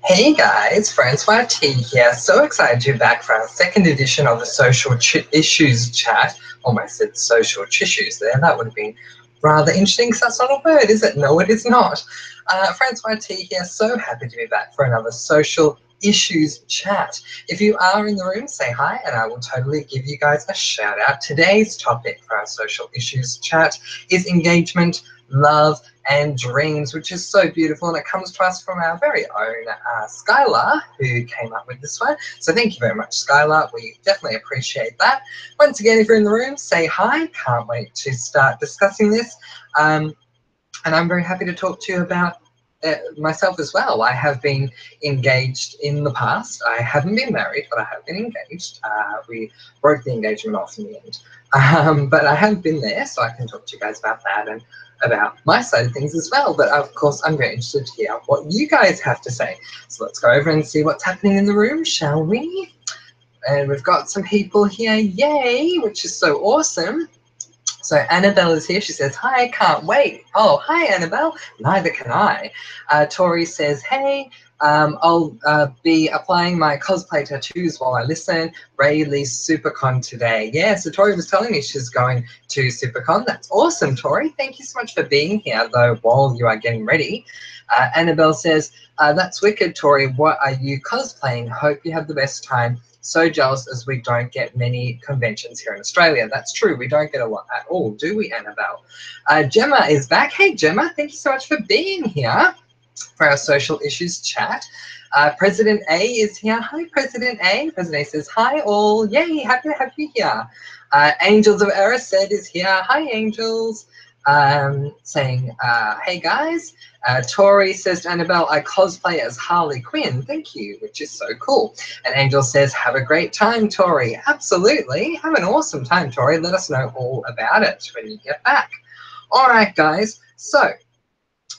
Hey guys, Francois T here. So excited to be back for our second edition of the Social Issues Chat. Almost said social tissues there. That would have been rather interesting because that's not a word, is it? No, it is not. Francois T here. So happy to be back for another Social Issues Chat. If you are in the room, say hi and I will totally give you guys a shout out. Today's topic for our Social Issues Chat is engagement, love, and dreams, which is so beautiful, and it comes to us from our very own Skylar, who came up with this one. So thank you very much, Skylar. We definitely appreciate that. Once again, if you're in the room, say hi. Can't wait to start discussing this. And I'm very happy to talk to you about myself as well. I have been engaged in the past. I haven't been married, but I have been engaged. We broke the engagement off in the end. But I have been there, so I can talk to you guys about that and about my side of things as well. But of course, I'm very interested to hear what you guys have to say. So let's go over and see what's happening in the room, shall we? And we've got some people here, yay, which is so awesome. So Annabelle is here. She says, hi, can't wait. Oh, hi, Annabelle. Neither can I. Tori says, hey, I'll be applying my cosplay tattoos while I listen. Rayleigh's SuperCon today. Yeah, so Tori was telling me she's going to SuperCon. That's awesome, Tori. Thank you so much for being here, though, while you are getting ready. Annabelle says, that's wicked, Tori. What are you cosplaying? Hope you have the best time. So jealous as we don't get many conventions here in Australia. That's true. We don't get a lot at all, do we, Annabelle? Gemma is back. Hey, Gemma. Thank you so much for being here for our social issues chat. President A is here. Hi, President A. President A says, hi, all. Yay, happy to have you here. Angels of Erised is here. Hi, Angels. Saying, hey, guys. Tori says to Annabelle, I cosplay as Harley Quinn. Thank you, which is so cool. And Angel says, have a great time, Tori. Absolutely. Have an awesome time, Tori. Let us know all about it when you get back. All right, guys. So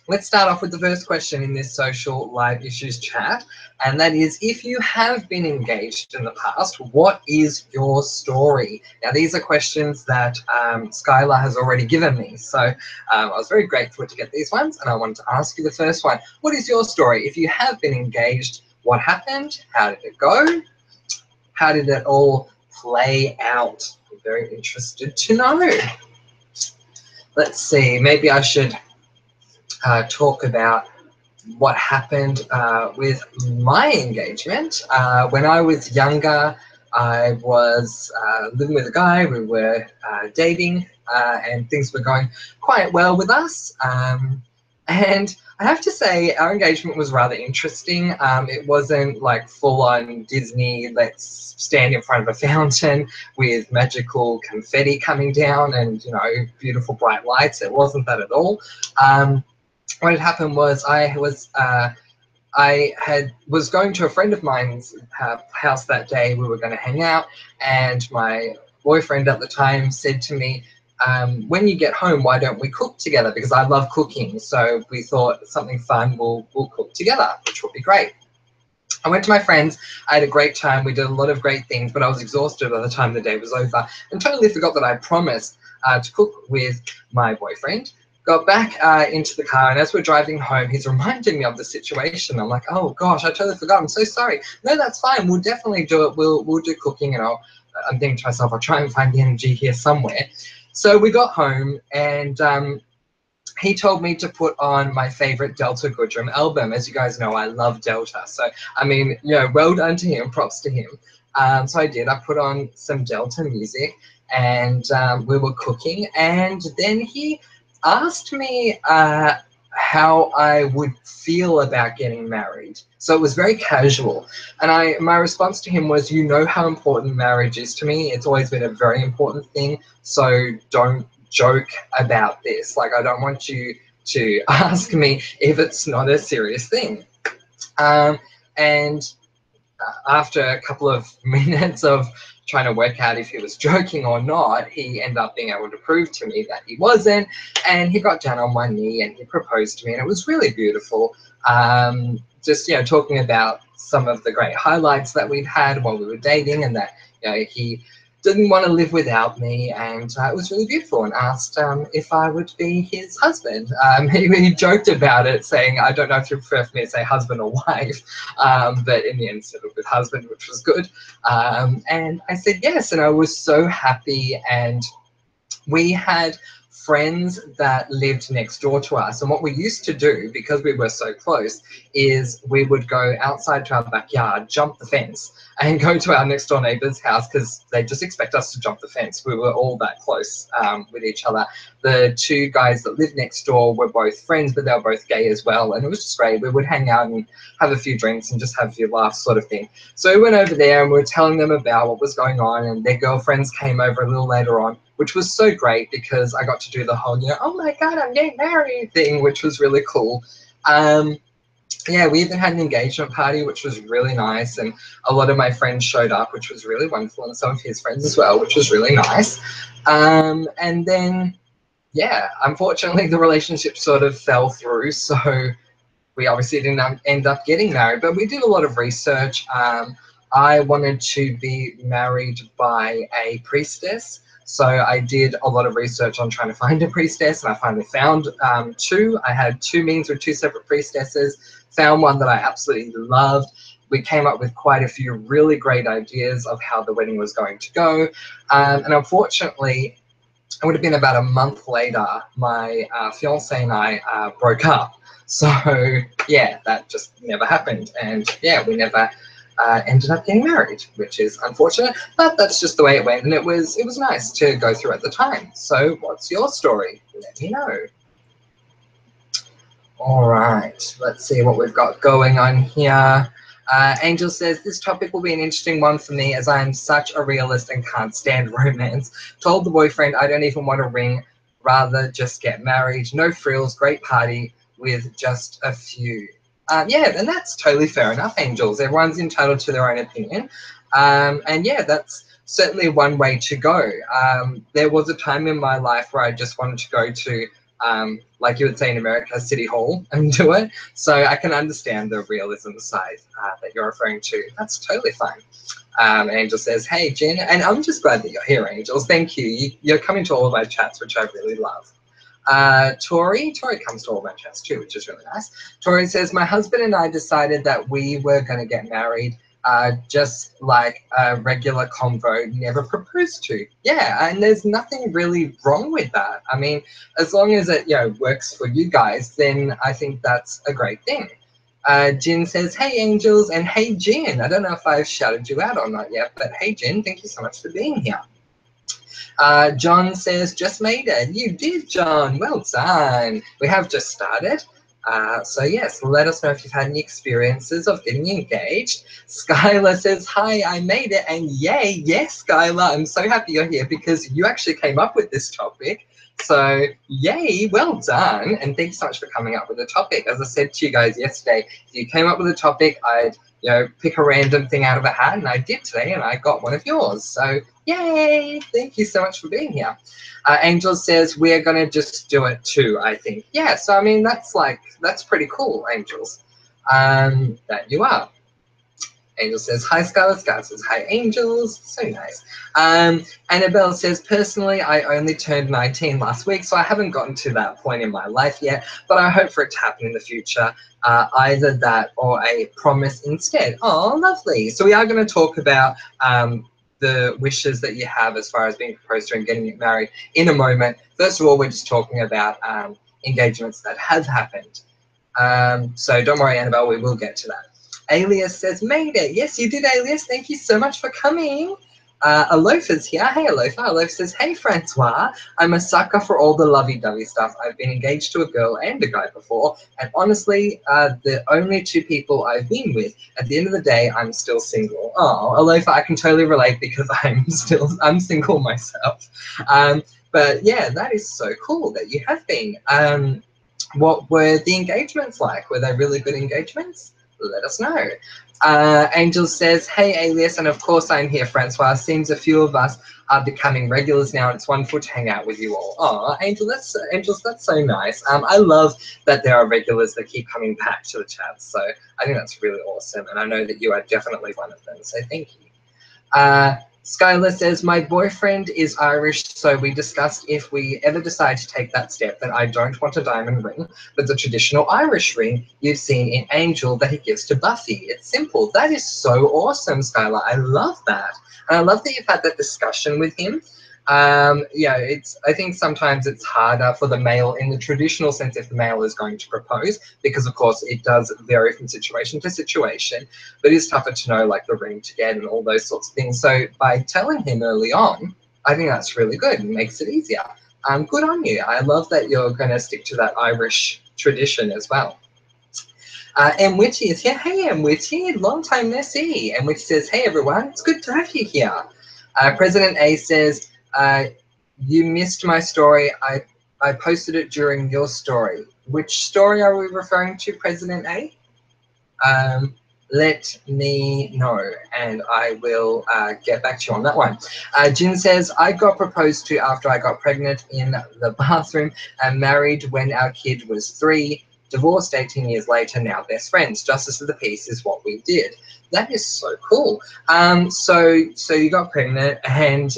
let's start off with the first question in this social live issues chat, and that is, if you have been engaged in the past, what is your story? Now, these are questions that Skylar has already given me, so I was very grateful to get these ones, and I wanted to ask you the first one. What is your story? If you have been engaged, what happened? How did it go? How did it all play out? I'm very interested to know. Let's see, maybe I should talk about what happened with my engagement. When I was younger, I was living with a guy. We were dating and things were going quite well with us. And I have to say our engagement was rather interesting. It wasn't like full-on Disney, let's stand in front of a fountain with magical confetti coming down and, you know, beautiful bright lights. It wasn't that at all. What had happened was I was going to a friend of mine's house that day. We were going to hang out, and my boyfriend at the time said to me, when you get home, why don't we cook together? Because I love cooking. So we thought something fun, we'll cook together, which would be great. I went to my friends. I had a great time. We did a lot of great things, but I was exhausted by the time the day was over and totally forgot that I promised to cook with my boyfriend. Got back into the car, and as we're driving home, he's reminding me of the situation. I'm like, oh gosh, I totally forgot. I'm so sorry. No, that's fine. We'll definitely do it. We'll do cooking, and I'm thinking to myself, I'll try and find the energy here somewhere. So we got home, and he told me to put on my favorite Delta Goodrem album. As you guys know, I love Delta. So, I mean, you know, well done to him, props to him. So I did. I put on some Delta music, and we were cooking, and then he asked me how I would feel about getting married. So it was very casual. And my response to him was, you know how important marriage is to me. It's always been a very important thing. So don't joke about this. Like, I don't want you to ask me if it's not a serious thing. And after a couple of minutes of trying to work out if he was joking or not, he ended up being able to prove to me that he wasn't, and he got down on one knee and he proposed to me, and it was really beautiful. Just, you know, talking about some of the great highlights that we've had while we were dating, and that, you know, he didn't want to live without me, and it was really beautiful, and asked if I would be his husband. He joked about it, saying, I don't know if you prefer for me to say husband or wife, but in the end settled with husband, which was good. And I said yes, and I was so happy. And we had friends that lived next door to us, and what we used to do, because we were so close, is we would go outside to our backyard, jump the fence, and go to our next door neighbor's house, because they just expect us to jump the fence. We were all that close with each other. The two guys that lived next door were both friends, but they were both gay as well, and it was just great. We would hang out and have a few drinks and just have a few laughs, sort of thing. So we went over there and we were telling them about what was going on, and their girlfriends came over a little later on, which was so great because I got to do the whole, oh my God, I'm getting married thing, which was really cool. Yeah, we even had an engagement party, which was really nice, and a lot of my friends showed up, which was really wonderful, and some of his friends as well, which was really nice. And then, yeah, unfortunately, the relationship sort of fell through, so we obviously didn't end up getting married, but we did a lot of research. I wanted to be married by a priestess, so I did a lot of research on trying to find a priestess, and I finally found two. I had two meetings with two separate priestesses, found one that I absolutely loved. We came up with quite a few really great ideas of how the wedding was going to go, and unfortunately, it would have been about a month later, my fiance and I broke up. So yeah, that just never happened, and yeah, we never ended up getting married, which is unfortunate, but that's just the way it went, and it was nice to go through at the time. So what's your story? Let me know. All right, let's see what we've got going on here. Angel says, this topic will be an interesting one for me as I am such a realist and can't stand romance. Told the boyfriend I don't even want a ring, rather just get married. No frills, great party with just a few. Yeah, and that's totally fair enough, Angels. Everyone's entitled to their own opinion. And yeah, that's certainly one way to go. There was a time in my life where I just wanted to go to like you would say in America, City Hall, and do it. So I can understand the realism side that you're referring to. That's totally fine. Angel says, hey, Jen, and I'm just glad that you're here, Angels. Thank you. You're coming to all of my chats, which I really love. Tori comes to all my chats too, which is really nice. Tori says, my husband and I decided that we were going to get married just like a regular convo, never proposed to. Yeah, and there's nothing really wrong with that. I mean, as long as it works for you guys, then I think that's a great thing. Jin says, hey Angels, and hey Jen. I don't know if I've shouted you out or not yet, but hey Jen, thank you so much for being here. John says, just made it. You did, John. Well done. We have just started. So yes, let us know if you've had any experiences of getting engaged. Skylar says, hi, I made it, and yay, yes, Skylar, I'm so happy you're here because you actually came up with this topic. So yay, well done, and thanks so much for coming up with a topic. As I said to you guys yesterday, if you came up with a topic, I'd pick a random thing out of a hat, and I did today, and I got one of yours. So yay, thank you so much for being here. Angel says, we're going to just do it too, I think. Yeah, so I mean, that's pretty cool, Angels, that you are. Angel says, hi, Scarlett. Scarlett says, hi, Angels. So nice. Annabelle says, personally, I only turned 19 last week, so I haven't gotten to that point in my life yet, but I hope for it to happen in the future, either that or a promise instead. Oh, lovely. So we are going to talk about the wishes that you have as far as being proposed to and getting married in a moment. First of all, we're just talking about engagements that have happened. So don't worry, Annabelle, we will get to that. Alias says, made it. Yes, you did, Alias. Thank you so much for coming. Alofa's here. Hey, Alofa. Alofa says, hey, Francois. I'm a sucker for all the lovey-dovey stuff. I've been engaged to a girl and a guy before, and honestly, the only two people I've been with. At the end of the day, I'm still single. Oh, Alofa, I can totally relate because I'm single myself. But yeah, that is so cool that you have been. What were the engagements like? Were they really good engagements? Let us know. Angel says, hey, Alias, and of course I'm here, Francois. Seems a few of us are becoming regulars now, and it's wonderful to hang out with you all. Oh, Angels, that's so nice. I love that there are regulars that keep coming back to the chat, so I think that's really awesome, and I know that you are definitely one of them, so thank you. Skylar says, my boyfriend is Irish, so we discussed if we ever decide to take that step, that I don't want a diamond ring, but the traditional Irish ring you've seen in Angel that he gives to Buffy. It's simple. That is so awesome, Skylar. I love that. And I love that you've had that discussion with him. Yeah, I think sometimes it's harder for the male in the traditional sense if the male is going to propose, because of course it does vary from situation to situation, but it's tougher to know like the ring to get and all those sorts of things. So by telling him early on, I think that's really good and makes it easier. Good on you. I love that you're going to stick to that Irish tradition as well. And Witchy is here. Hey, I'm Witchy. Long time no see. And Witchy says, hey, everyone. It's good to have you here. President A says, you missed my story. I posted it during your story. Which story are we referring to, President A? Let me know, and I will get back to you on that one. Jin says, I got proposed to after I got pregnant in the bathroom and married when our kid was 3. Divorced 18 years later, now best friends. Justice of the peace is what we did. That is so cool. So you got pregnant and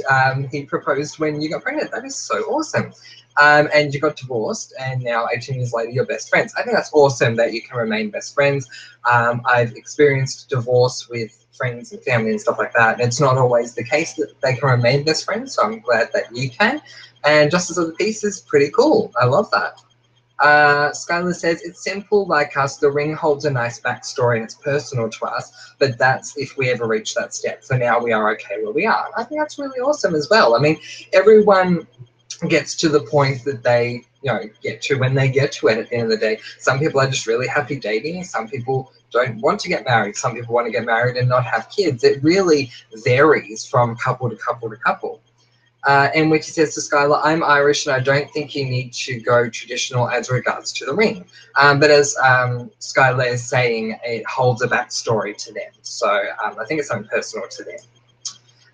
he proposed when you got pregnant. That is so awesome. And you got divorced and now 18 years later you're best friends. I think that's awesome that you can remain best friends. I've experienced divorce with friends and family and stuff like that, and it's not always the case that they can remain best friends, so I'm glad that you can. And Justice of the Peace is pretty cool. I love that. Skylar says, it's simple like us. The ring holds a nice backstory and it's personal to us, but that's if we ever reach that step. For now, we are okay where we are. I think that's really awesome as well. I mean, everyone gets to the point that they, get to when they get to it at the end of the day. Some people are just really happy dating. Some people don't want to get married. Some people want to get married and not have kids. It really varies from couple to couple to couple. And Wiki says to Skylar, I'm Irish and I don't think you need to go traditional as regards to the ring. But as Skylar is saying, it holds a backstory to them. So I think it's something personal to them.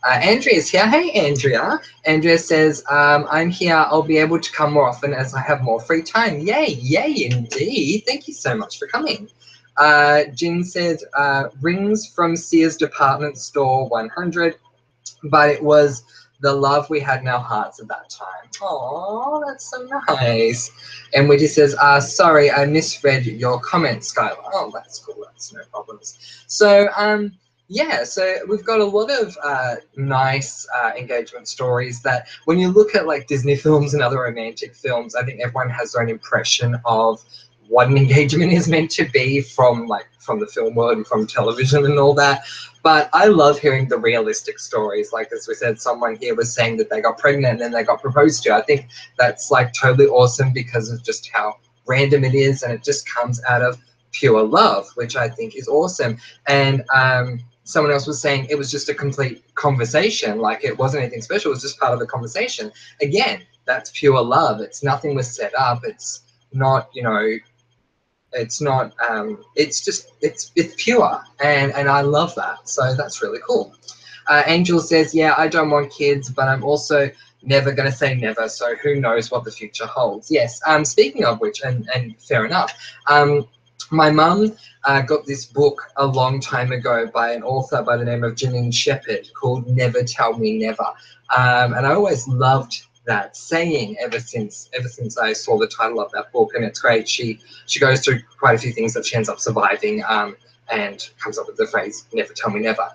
Andrea's here. Hey, Andrea. Andrea says, I'm here. I'll be able to come more often as I have more free time. Yay, yay, indeed. Thank you so much for coming. Jin said, rings from Sears department store 100, but it was the love we had in our hearts at that time. Oh, that's so nice. And Witty says, sorry, I misread your comment, Skylar. Oh, that's cool. That's no problems. So, yeah, so we've got a lot of nice engagement stories that when you look at like Disney films and other romantic films, I think everyone has their own impression of what an engagement is meant to be from the film world and from television and all that. But I love hearing the realistic stories. Like as we said, someone here was saying that they got pregnant and then they got proposed to. I think that's like totally awesome because of just how random it is, and it just comes out of pure love, which I think is awesome. And someone else was saying it was just a complete conversation, like it wasn't anything special, it was just part of the conversation. Again, that's pure love. It's nothing was set up. It's not, it's not, it's pure, and I love that. So that's really cool. Angel says, yeah, I don't want kids, but I'm also never going to say never, so who knows what the future holds. Yes, speaking of which, and fair enough, my mum got this book a long time ago by an author by the name of Janine Shepherd called Never Tell Me Never. And I always loved that saying ever since I saw the title of that book, and it's great. She goes through quite a few things that she ends up surviving and comes up with the phrase never tell me never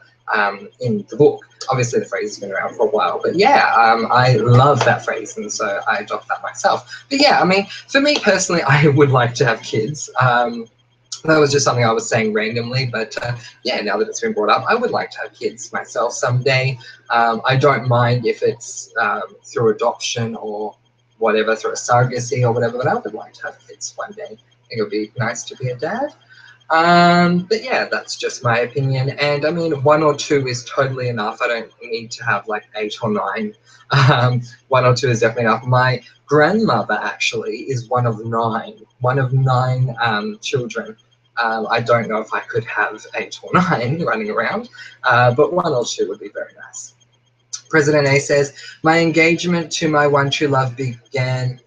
in the book. Obviously the phrase has been around for a while, but yeah, I love that phrase, and so I adopt that myself. But yeah, I mean, for me personally, I would like to have kids. That was just something I was saying randomly, but yeah, now that it's been brought up, I would like to have kids myself someday. I don't mind if it's through adoption or whatever, through a surrogacy or whatever, but I would like to have kids one day. I think it would be nice to be a dad. But yeah, that's just my opinion. And I mean, 1 or 2 is totally enough. I don't need to have like 8 or 9. 1 or 2 is definitely enough. My grandmother actually is one of 9 children. I don't know if I could have 8 or 9 running around, but 1 or 2 would be very nice. President A says, my engagement to my one true love began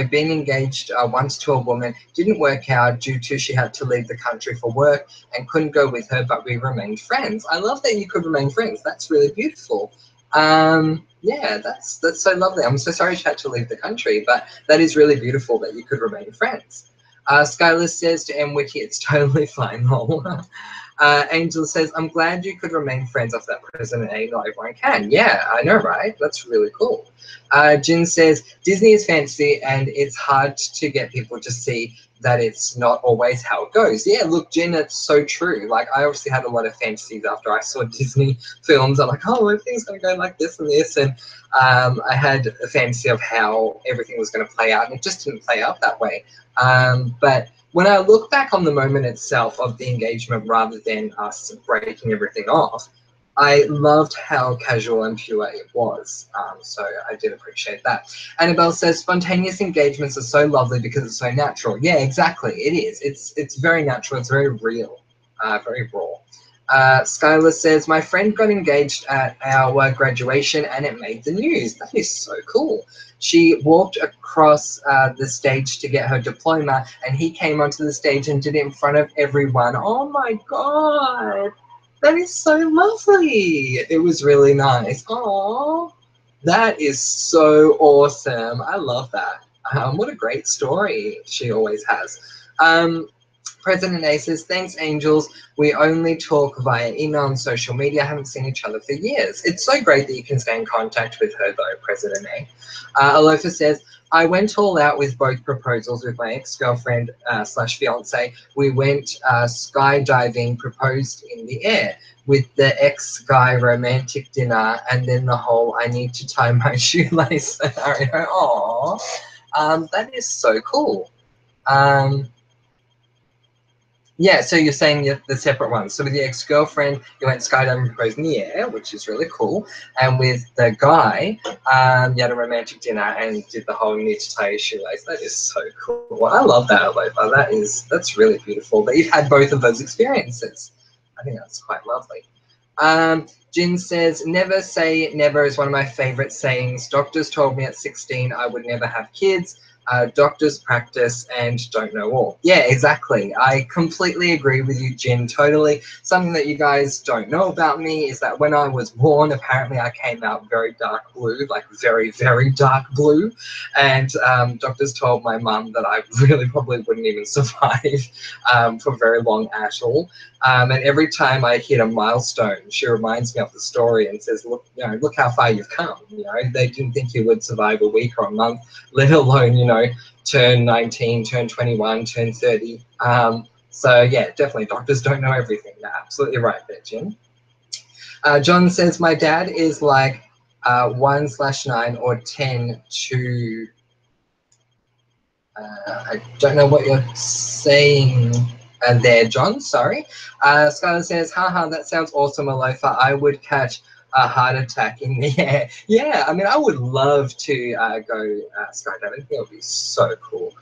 being engaged once to a woman didn't work out due to she had to leave the country for work and couldn't go with her, but we remained friends. I love that you could remain friends. That's really beautiful. Yeah, that's so lovely. I'm so sorry she had to leave the country, but that is really beautiful that you could remain friends. Skylar says to M Wiki, it's totally fine, lol. Angel says, I'm glad you could remain friends of that President A. Not everyone can. Yeah, I know, right? That's really cool. Jin says, Disney is fancy and it's hard to get people to see that it's not always how it goes. Yeah, look, Jin, it's so true. Like, I obviously had a lot of fantasies after I saw Disney films. I'm like, oh, everything's going to go like this and this. And I had a fantasy of how everything was going to play out, and it just didn't play out that way. But when I look back on the moment itself of the engagement rather than us breaking everything off, I loved how casual and pure it was. So I did appreciate that. Annabelle says, spontaneous engagements are so lovely because it's so natural. Yeah, exactly. It is. It's very natural. It's very real, very raw. Skylar says, my friend got engaged at our graduation and it made the news. That is so cool. She walked across the stage to get her diploma and he came onto the stage and did it in front of everyone. Oh my God. That is so lovely. It was really nice. Oh, that is so awesome. I love that. What a great story she always has. President A says, thanks, angels. We only talk via email and social media. Haven't seen each other for years. It's so great that you can stay in contact with her, though, President A. Alofa says, I went all out with both proposals with my ex-girlfriend slash fiance. We went skydiving, proposed in the air with the ex-guy romantic dinner, and then the whole I need to tie my shoelace scenario. Aww, that is so cool. Yeah, so you're saying the separate ones. So with your ex-girlfriend, you went skydiving and proposed in the air, which is really cool. And with the guy, you had a romantic dinner and did the whole need to tie your shoelace. That is so cool. Well, I love that, Alofa. That's really beautiful that you've had both of those experiences. I think that's quite lovely. Jin says, never say never is one of my favorite sayings. Doctors told me at 16 I would never have kids. Doctors practice and don't know all. Yeah, exactly. I completely agree with you, Jin, totally. Something that you guys don't know about me is that when I was born, apparently I came out very dark blue, like very, very dark blue. And doctors told my mum that I really probably wouldn't even survive for very long at all. And every time I hit a milestone, she reminds me of the story and says, look, look how far you've come. They didn't think you would survive a week or a month, let alone, turn 19, turn 21, turn 30. So yeah, definitely doctors don't know everything. You're absolutely right there, Jim. John says, my dad is like 1/9 or 10 to, I don't know what you're saying there, John, sorry. Skylar says, haha, that sounds awesome, Alofa. I would catch a heart attack in the air. Yeah, I mean, I would love to go skydiving. I think it would be so cool.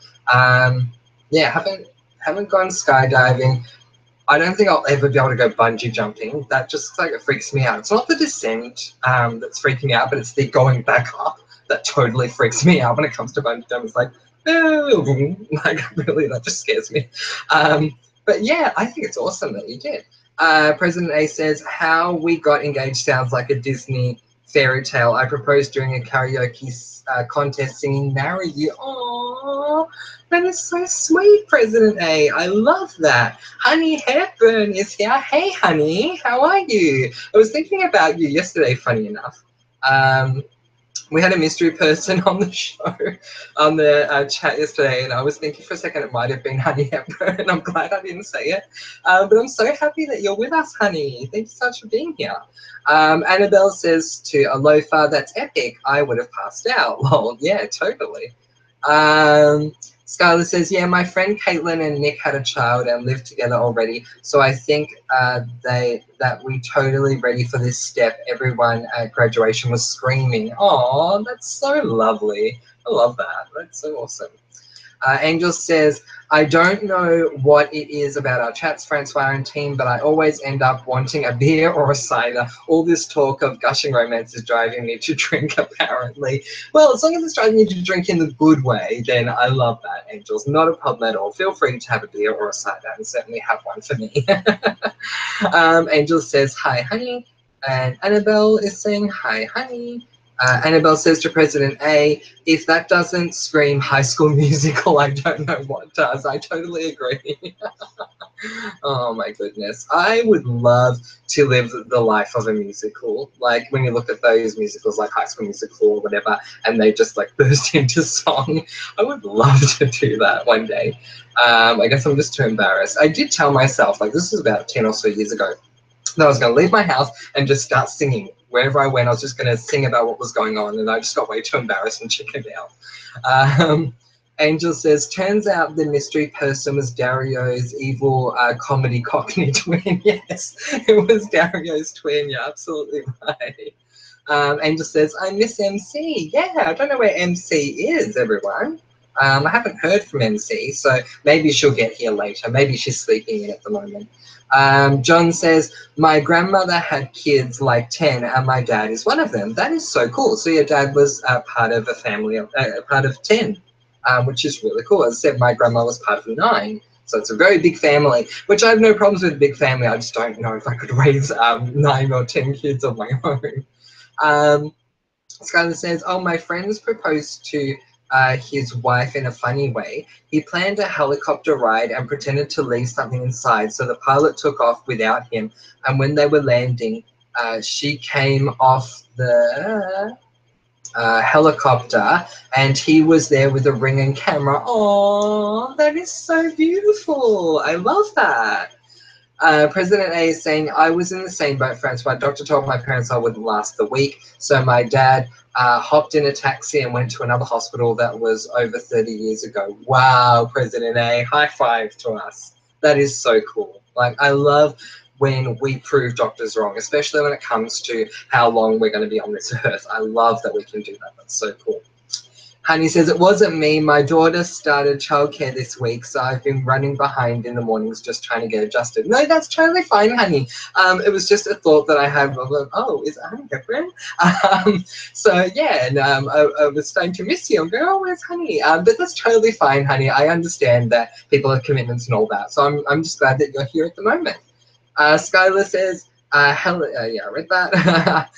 Yeah, haven't gone skydiving. I don't think I'll ever be able to go bungee jumping. That just like it freaks me out. It's not the descent that's freaking me out, but it's the going back up that totally freaks me out when it comes to bungee jumping. It's like, oh, like really, that just scares me. But yeah, I think it's awesome that you did. President A says, how we got engaged sounds like a Disney fairy tale. I proposed during a karaoke contest singing Marry You. Aww, that is so sweet, President A. I love that. Honey Hepburn is here. Hey, honey, how are you? I was thinking about you yesterday, funny enough. We had a mystery person on the show, on the chat yesterday, and I was thinking for a second it might have been Honey Hepburn, and I'm glad I didn't say it. But I'm so happy that you're with us, honey. Thank you so much for being here. Annabelle says to Alofa, that's epic. I would have passed out. Lol, yeah, totally. Skylar says, yeah, my friend Caitlin and Nick had a child and lived together already, so I think that we totally ready for this step. Everyone at graduation was screaming. Oh, that's so lovely. I love that. That's so awesome. Angel says, I don't know what it is about our chats, Francois and team, but I always end up wanting a beer or a cider. All this talk of gushing romance is driving me to drink, apparently. Well, as long as it's driving you to drink in the good way, then I love that, Angels. Not a problem at all. Feel free to have a beer or a cider, and certainly have one for me. Angel says, hi, honey. And Annabelle is saying, hi, honey. Annabelle says to President A, if that doesn't scream High School Musical, I don't know what does. I totally agree. Oh my goodness. I would love to live the life of a musical. Like when you look at those musicals like High School Musical or whatever, and they just like burst into song. I would love to do that one day. I guess I'm just too embarrassed. I did tell myself, like this was about 10 or so years ago, that I was going to leave my house and just start singing. Wherever I went, I was just going to sing about what was going on, and I just got way too embarrassed and chickened out. Angel says, turns out the mystery person was Dario's evil comedy Cockney twin. Yes, it was Dario's twin. You're absolutely right. Angel says, I miss MC. Yeah, I don't know where MC is, everyone. I haven't heard from MC, so maybe she'll get here later. Maybe she's sleeping in at the moment. John says, my grandmother had kids like 10 and my dad is one of them. That is so cool. So your dad was part of a family, part of 10, which is really cool. As I said, my grandma was part of 9. So it's a very big family, which I have no problems with a big family. I just don't know if I could raise 9 or 10 kids on my own. Skylar says, oh, my friends proposed to his wife in a funny way. He planned a helicopter ride and pretended to leave something inside, so the pilot took off without him, and when they were landing, she came off the helicopter and he was there with a ring and camera. Oh, that is so beautiful. I love that. President A is saying, I was in the same boat, Francois. My doctor told my parents I wouldn't last the week, so my dad hopped in a taxi and went to another hospital that was over 30 years ago. Wow, President A, high five to us. That is so cool. Like, I love when we prove doctors wrong, especially when it comes to how long we're going to be on this earth. I love that we can do that. That's so cool. Honey says, it wasn't me. My daughter started childcare this week, so I've been running behind in the mornings just trying to get adjusted. No, that's totally fine, honey. It was just a thought that I had of, oh, is it Honey different? So, yeah, and I was starting to miss you. I'm going, oh, where's Honey? But that's totally fine, honey. I understand that people have commitments and all that, so I'm just glad that you're here at the moment. Skylar says, hello, yeah, I read that.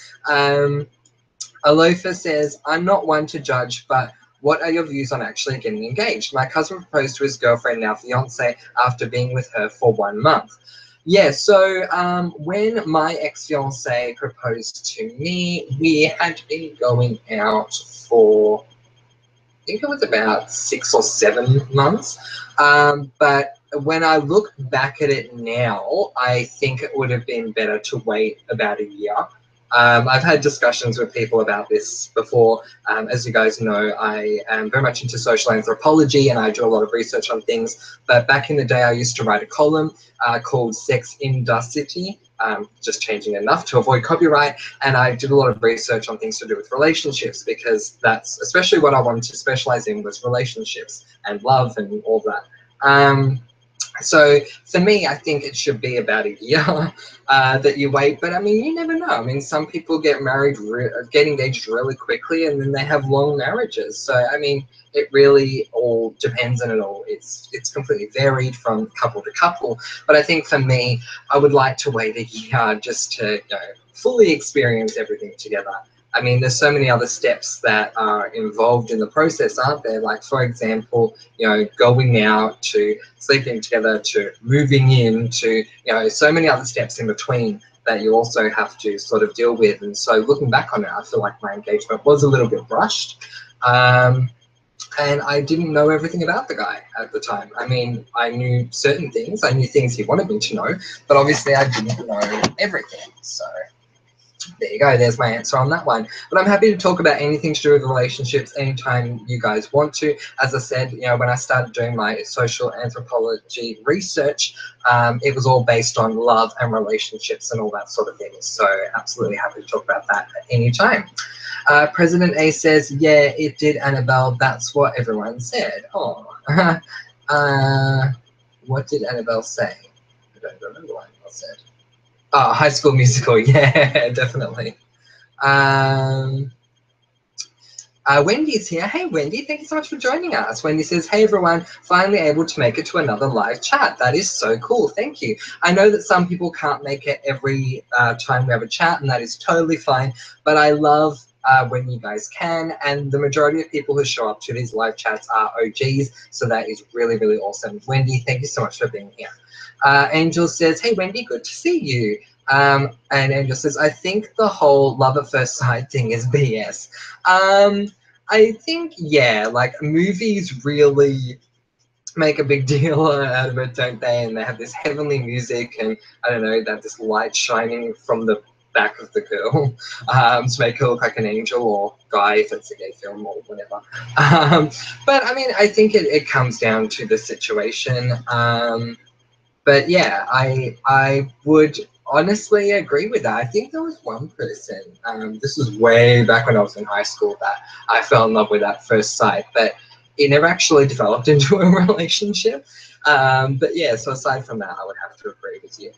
Alofa says, I'm not one to judge, but what are your views on actually getting engaged? My cousin proposed to his girlfriend, now fiance, after being with her for 1 month. Yeah, so when my ex-fiance proposed to me, we had been going out for, I think it was about 6 or 7 months. But when I look back at it now, I think it would have been better to wait about a year. I've had discussions with people about this before. As you guys know, I am very much into social anthropology and I do a lot of research on things. But back in the day, I used to write a column called Sex in the City, just changing enough to avoid copyright. And I did a lot of research on things to do with relationships, because that's especially what I wanted to specialize in, was relationships and love and all that. So for me, I think it should be about a year that you wait. But I mean, you never know. I mean, some people get married, get engaged really quickly, and then they have long marriages. So I mean, it really all depends on it all. It's completely varied from couple to couple. But I think for me, I would like to wait a year just to fully experience everything together. I mean, there's so many other steps that are involved in the process, aren't there? Like, for example, going out to sleeping together, to moving in, to, so many other steps in between that you also have to sort of deal with. And so looking back on it, I feel like my engagement was a little bit rushed. And I didn't know everything about the guy at the time. I mean, I knew certain things. I knew things he wanted me to know, but obviously I didn't know everything. So there you go, there's my answer on that one. But I'm happy to talk about anything to do with relationships anytime you guys want to. As I said, when I started doing my social anthropology research, it was all based on love and relationships and all that sort of thing. So absolutely happy to talk about that at any time. President A says, yeah, it did, Annabelle. That's what everyone said. Oh, What did Annabelle say? I don't remember what Annabelle said. Oh, High School Musical. Yeah, definitely. Wendy's here. Hey, Wendy, thank you so much for joining us. Wendy says, hey, everyone, finally able to make it to another live chat. That is so cool. Thank you. I know that some people can't make it every time we have a chat, and that is totally fine, but I love when you guys can, and the majority of people who show up to these live chats are OGs, so that is really, really awesome. Wendy, thank you so much for being here. Angel says, hey, Wendy, good to see you. And Angel says, I think the whole love at first sight thing is BS. I think, yeah, like movies really make a big deal out of it, don't they? And they have this heavenly music, and I don't know, they have this light shining from the back of the girl to make her look like an angel, or guy if it's a gay film or whatever. But I mean, I think it comes down to the situation. But yeah, I would honestly agree with that. I think there was one person, this was way back when I was in high school, that I fell in love with at first sight, but it never actually developed into a relationship. But yeah, so aside from that, I would have to agree with you.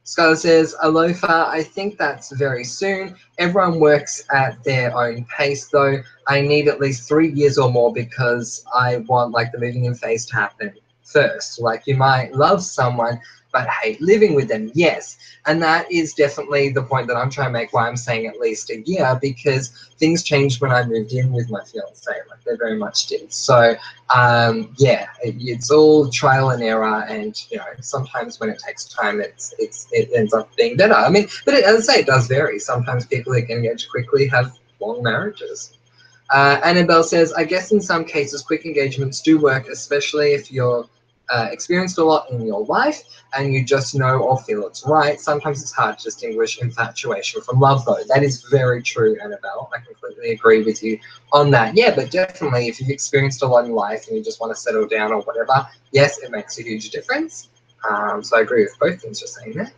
Skylar says, Alofa, I think that's very soon. Everyone works at their own pace, though. I need at least 3 years or more because I want like the moving in phase to happen first. Like you might love someone but hate living with them, yes. And that is definitely the point that I'm trying to make, why I'm saying at least a year, because things changed when I moved in with my fiance, like they very much did. So yeah, it's all trial and error, and you know, sometimes when it takes time, it ends up being better. I mean, but as I say, it does vary. Sometimes people who get engaged quickly have long marriages. Annabelle says, I guess in some cases, quick engagements do work, especially if you're experienced a lot in your life and you just know or feel it's right. Sometimes it's hard to distinguish infatuation from love, though. That is very true, Annabelle. I completely agree with you on that. Yeah, but definitely if you've experienced a lot in life and you just want to settle down or whatever, yes, it makes a huge difference. So I agree with both things you're saying there.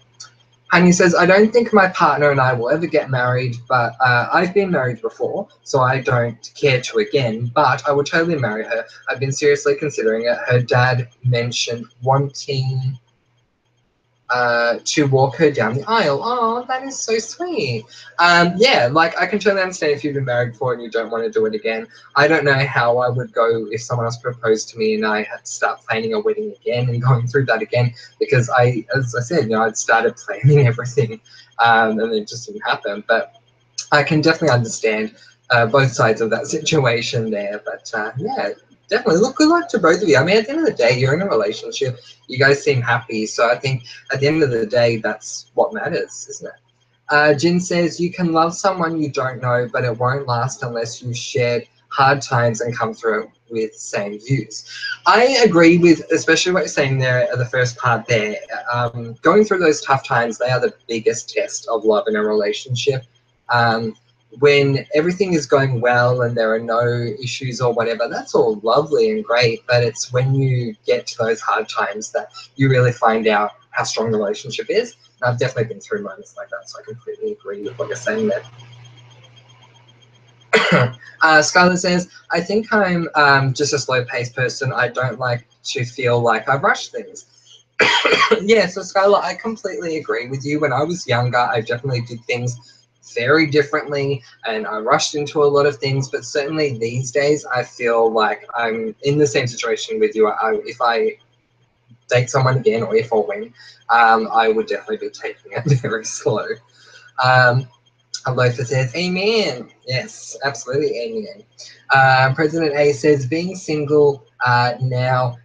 Honey says, I don't think my partner and I will ever get married, but I've been married before, so I don't care to again, but I would totally marry her. I've been seriously considering it. Her dad mentioned wanting to walk her down the aisle. Oh, that is so sweet. Yeah, like I can totally understand if you've been married before and you don't want to do it again. I don't know how I would go if someone else proposed to me and I had to start planning a wedding again and going through that again, because as I said, you know, I'd started planning everything and it just didn't happen. But I can definitely understand both sides of that situation there. But yeah, definitely. Look, good luck to both of you. I mean, at the end of the day, you're in a relationship. You guys seem happy. So I think at the end of the day, that's what matters, isn't it? Jin says, you can love someone you don't know, but it won't last unless you shared hard times and come through it with same views. I agree with, especially what you're saying there at the first part there. Going through those tough times, they are the biggest test of love in a relationship. Um, when everything is going well and there are no issues or whatever, that's all lovely and great, but it's when you get to those hard times that you really find out how strong the relationship is. And I've definitely been through moments like that, so I completely agree with what you're saying there. Skylar says, I think I'm just a slow-paced person. I don't like to feel like I rush things. Yeah, so Skylar, I completely agree with you. When I was younger, I definitely did things very differently and I rushed into a lot of things, but certainly these days I feel like I'm in the same situation with you. If I date someone again, or if or when, I would definitely be taking it very slow. Alofa says, amen. Yes, absolutely, amen. President A says, being single now,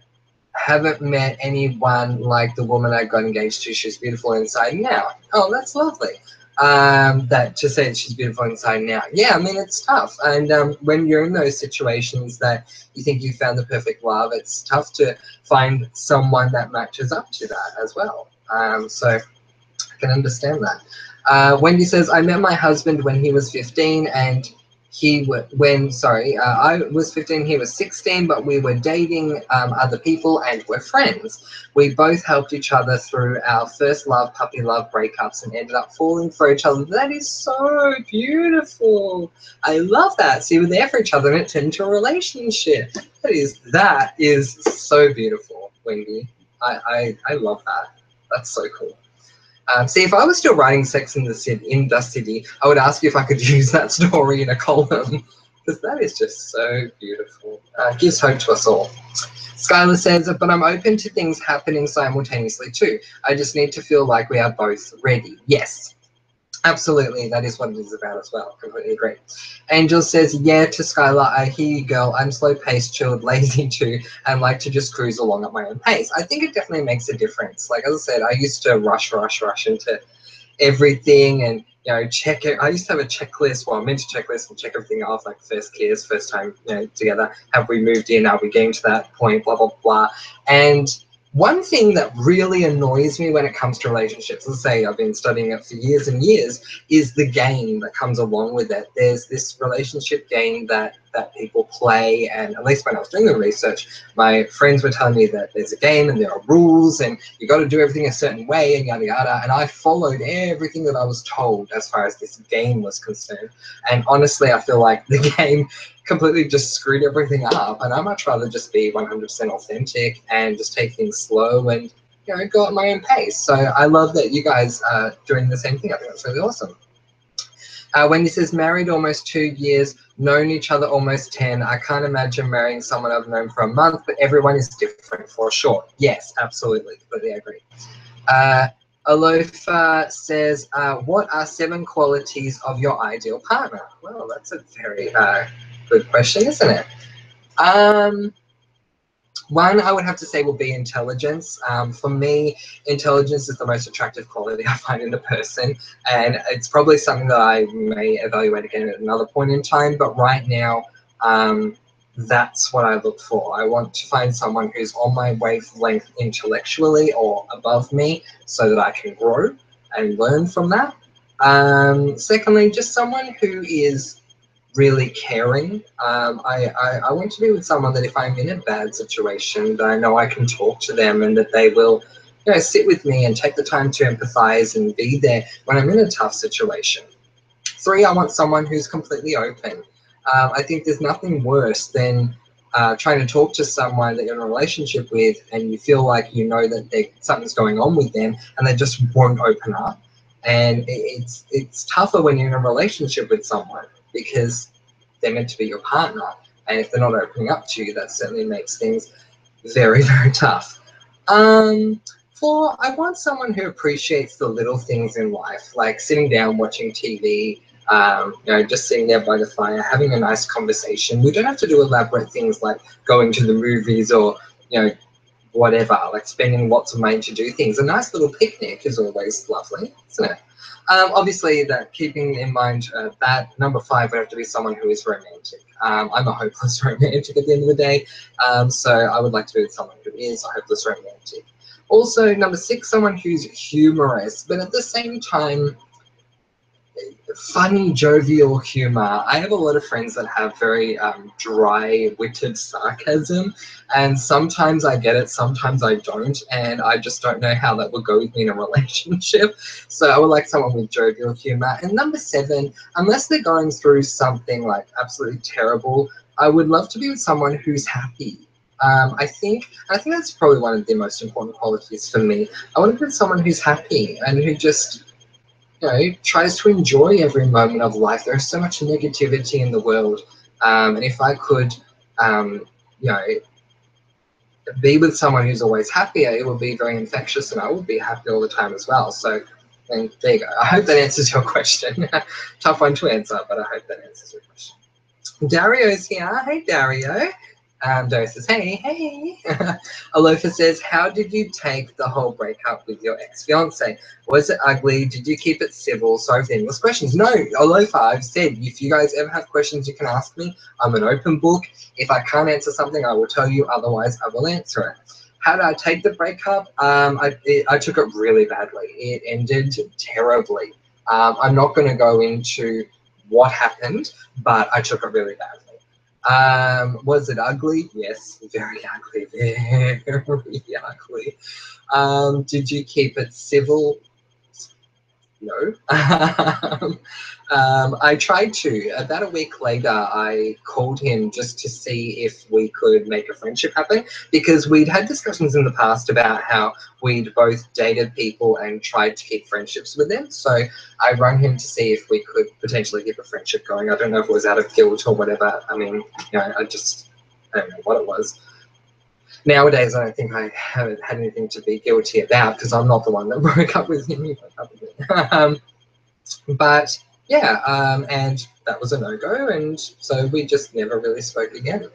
haven't met anyone like the woman I got engaged to. She's beautiful inside now. Oh, that's lovely. That to say that she's beautiful inside now. Yeah, I mean, it's tough. And when you're in those situations that you think you found the perfect love, it's tough to find someone that matches up to that as well. So I can understand that. Wendy says, I met my husband when he was 15 and I was 15, he was 16, but we were dating other people and were friends. We both helped each other through our first love, puppy love breakups and ended up falling for each other. That is so beautiful. I love that. So you were there for each other and it turned into a relationship. That is so beautiful, Wendy. I love that. That's so cool. See, if I was still writing Sex in the City, I would ask you if I could use that story in a column, because that is just so beautiful. Gives hope to us all. Skylar says, but I'm open to things happening simultaneously too. I just need to feel like we are both ready. Yes, absolutely. That is what it is about as well. Completely agree. Angel says, yeah, to Skylar, I hear you, girl. I'm slow-paced, chilled, lazy too, and like to just cruise along at my own pace. I think it definitely makes a difference. Like, as I said, I used to rush into everything and, you know, check it. I used to have a checklist, well, mental checklist and check everything off, like first kiss, first time, you know, together. Have we moved in? Are we getting to that point? Blah, blah, blah. And one thing that really annoys me when it comes to relationships, let's say I've been studying it for years and years, is the game that comes along with it. There's this relationship game that people play, and at least when I was doing the research, my friends were telling me that there's a game and there are rules and you got to do everything a certain way and yada yada, and I followed everything that I was told as far as this game was concerned. And honestly, I feel like the game completely just screwed everything up, and I'd much rather just be 100% authentic and just take things slow and, you know, go at my own pace. So I love that you guys are doing the same thing. I think that's really awesome. Wendy says, married almost 2 years, known each other almost 10. I can't imagine marrying someone I've known for a month, but everyone is different for sure. Yes, absolutely, completely agree. Alofa says, what are 7 qualities of your ideal partner? Well, that's a very good question, isn't it? One I would have to say will be intelligence. For me, intelligence is the most attractive quality I find in a person, and it's probably something that I may evaluate again at another point in time, but right now, that's what I look for. I want to find someone who's on my wavelength intellectually or above me so that I can grow and learn from that. Secondly, just someone who is really caring. I want to be with someone that if I'm in a bad situation, that I know I can talk to them and that they will, you know, sit with me and take the time to empathize and be there when I'm in a tough situation. 3, I want someone who's completely open. I think there's nothing worse than trying to talk to someone that you're in a relationship with and you feel like you know that something's going on with them and they just won't open up. And it's tougher when you're in a relationship with someone because they're meant to be your partner. And if they're not opening up to you, that certainly makes things very, very tough. 4, I want someone who appreciates the little things in life, like sitting down watching TV, you know, just sitting there by the fire, having a nice conversation. We don't have to do elaborate things like going to the movies or, you know, whatever, like spending lots of money to do things. A nice little picnic is always lovely, isn't it? Obviously, that keeping in mind that number 5 would have to be someone who is romantic. I'm a hopeless romantic at the end of the day, so I would like to be with someone who is a hopeless romantic. Also, number 6, someone who's humorous, but at the same time, funny, jovial humor. I have a lot of friends that have very dry-witted sarcasm, and sometimes I get it, sometimes I don't, and I just don't know how that would go with me in a relationship. So I would like someone with jovial humor. And number 7, unless they're going through something like absolutely terrible, I would love to be with someone who's happy. I think that's probably one of the most important qualities for me. I want to be with someone who's happy and who just, you know, tries to enjoy every moment of life. There's so much negativity in the world, and if I could, you know, be with someone who's always happier, it would be very infectious, and I would be happy all the time as well. So, and there you go. I hope that answers your question. Tough one to answer, but I hope that answers your question. Dario's here. Hey, Dario. Dario says, hey. Alofa says, how did you take the whole breakup with your ex-fiance? Was it ugly? Did you keep it civil? Sorry for the endless questions. No, Alofa, I've said, if you guys ever have questions, you can ask me. I'm an open book. If I can't answer something, I will tell you. Otherwise, I will answer it. How did I take the breakup? I took it really badly. It ended terribly. I'm not going to go into what happened, but I took it really badly. Was it ugly? Yes, very ugly, very ugly. Did you keep it civil? No. I tried to. About a week later, I called him just to see if we could make a friendship happen, because we'd had discussions in the past about how we'd both dated people and tried to keep friendships with them. So I rang him to see if we could potentially keep a friendship going. I don't know if it was out of guilt or whatever. I mean, you know, I don't know what it was. Nowadays, I don't think I haven't had anything to be guilty about, because I'm not the one that broke up with him. He broke up with me. But yeah, and that was a no-go, and so we just never really spoke again.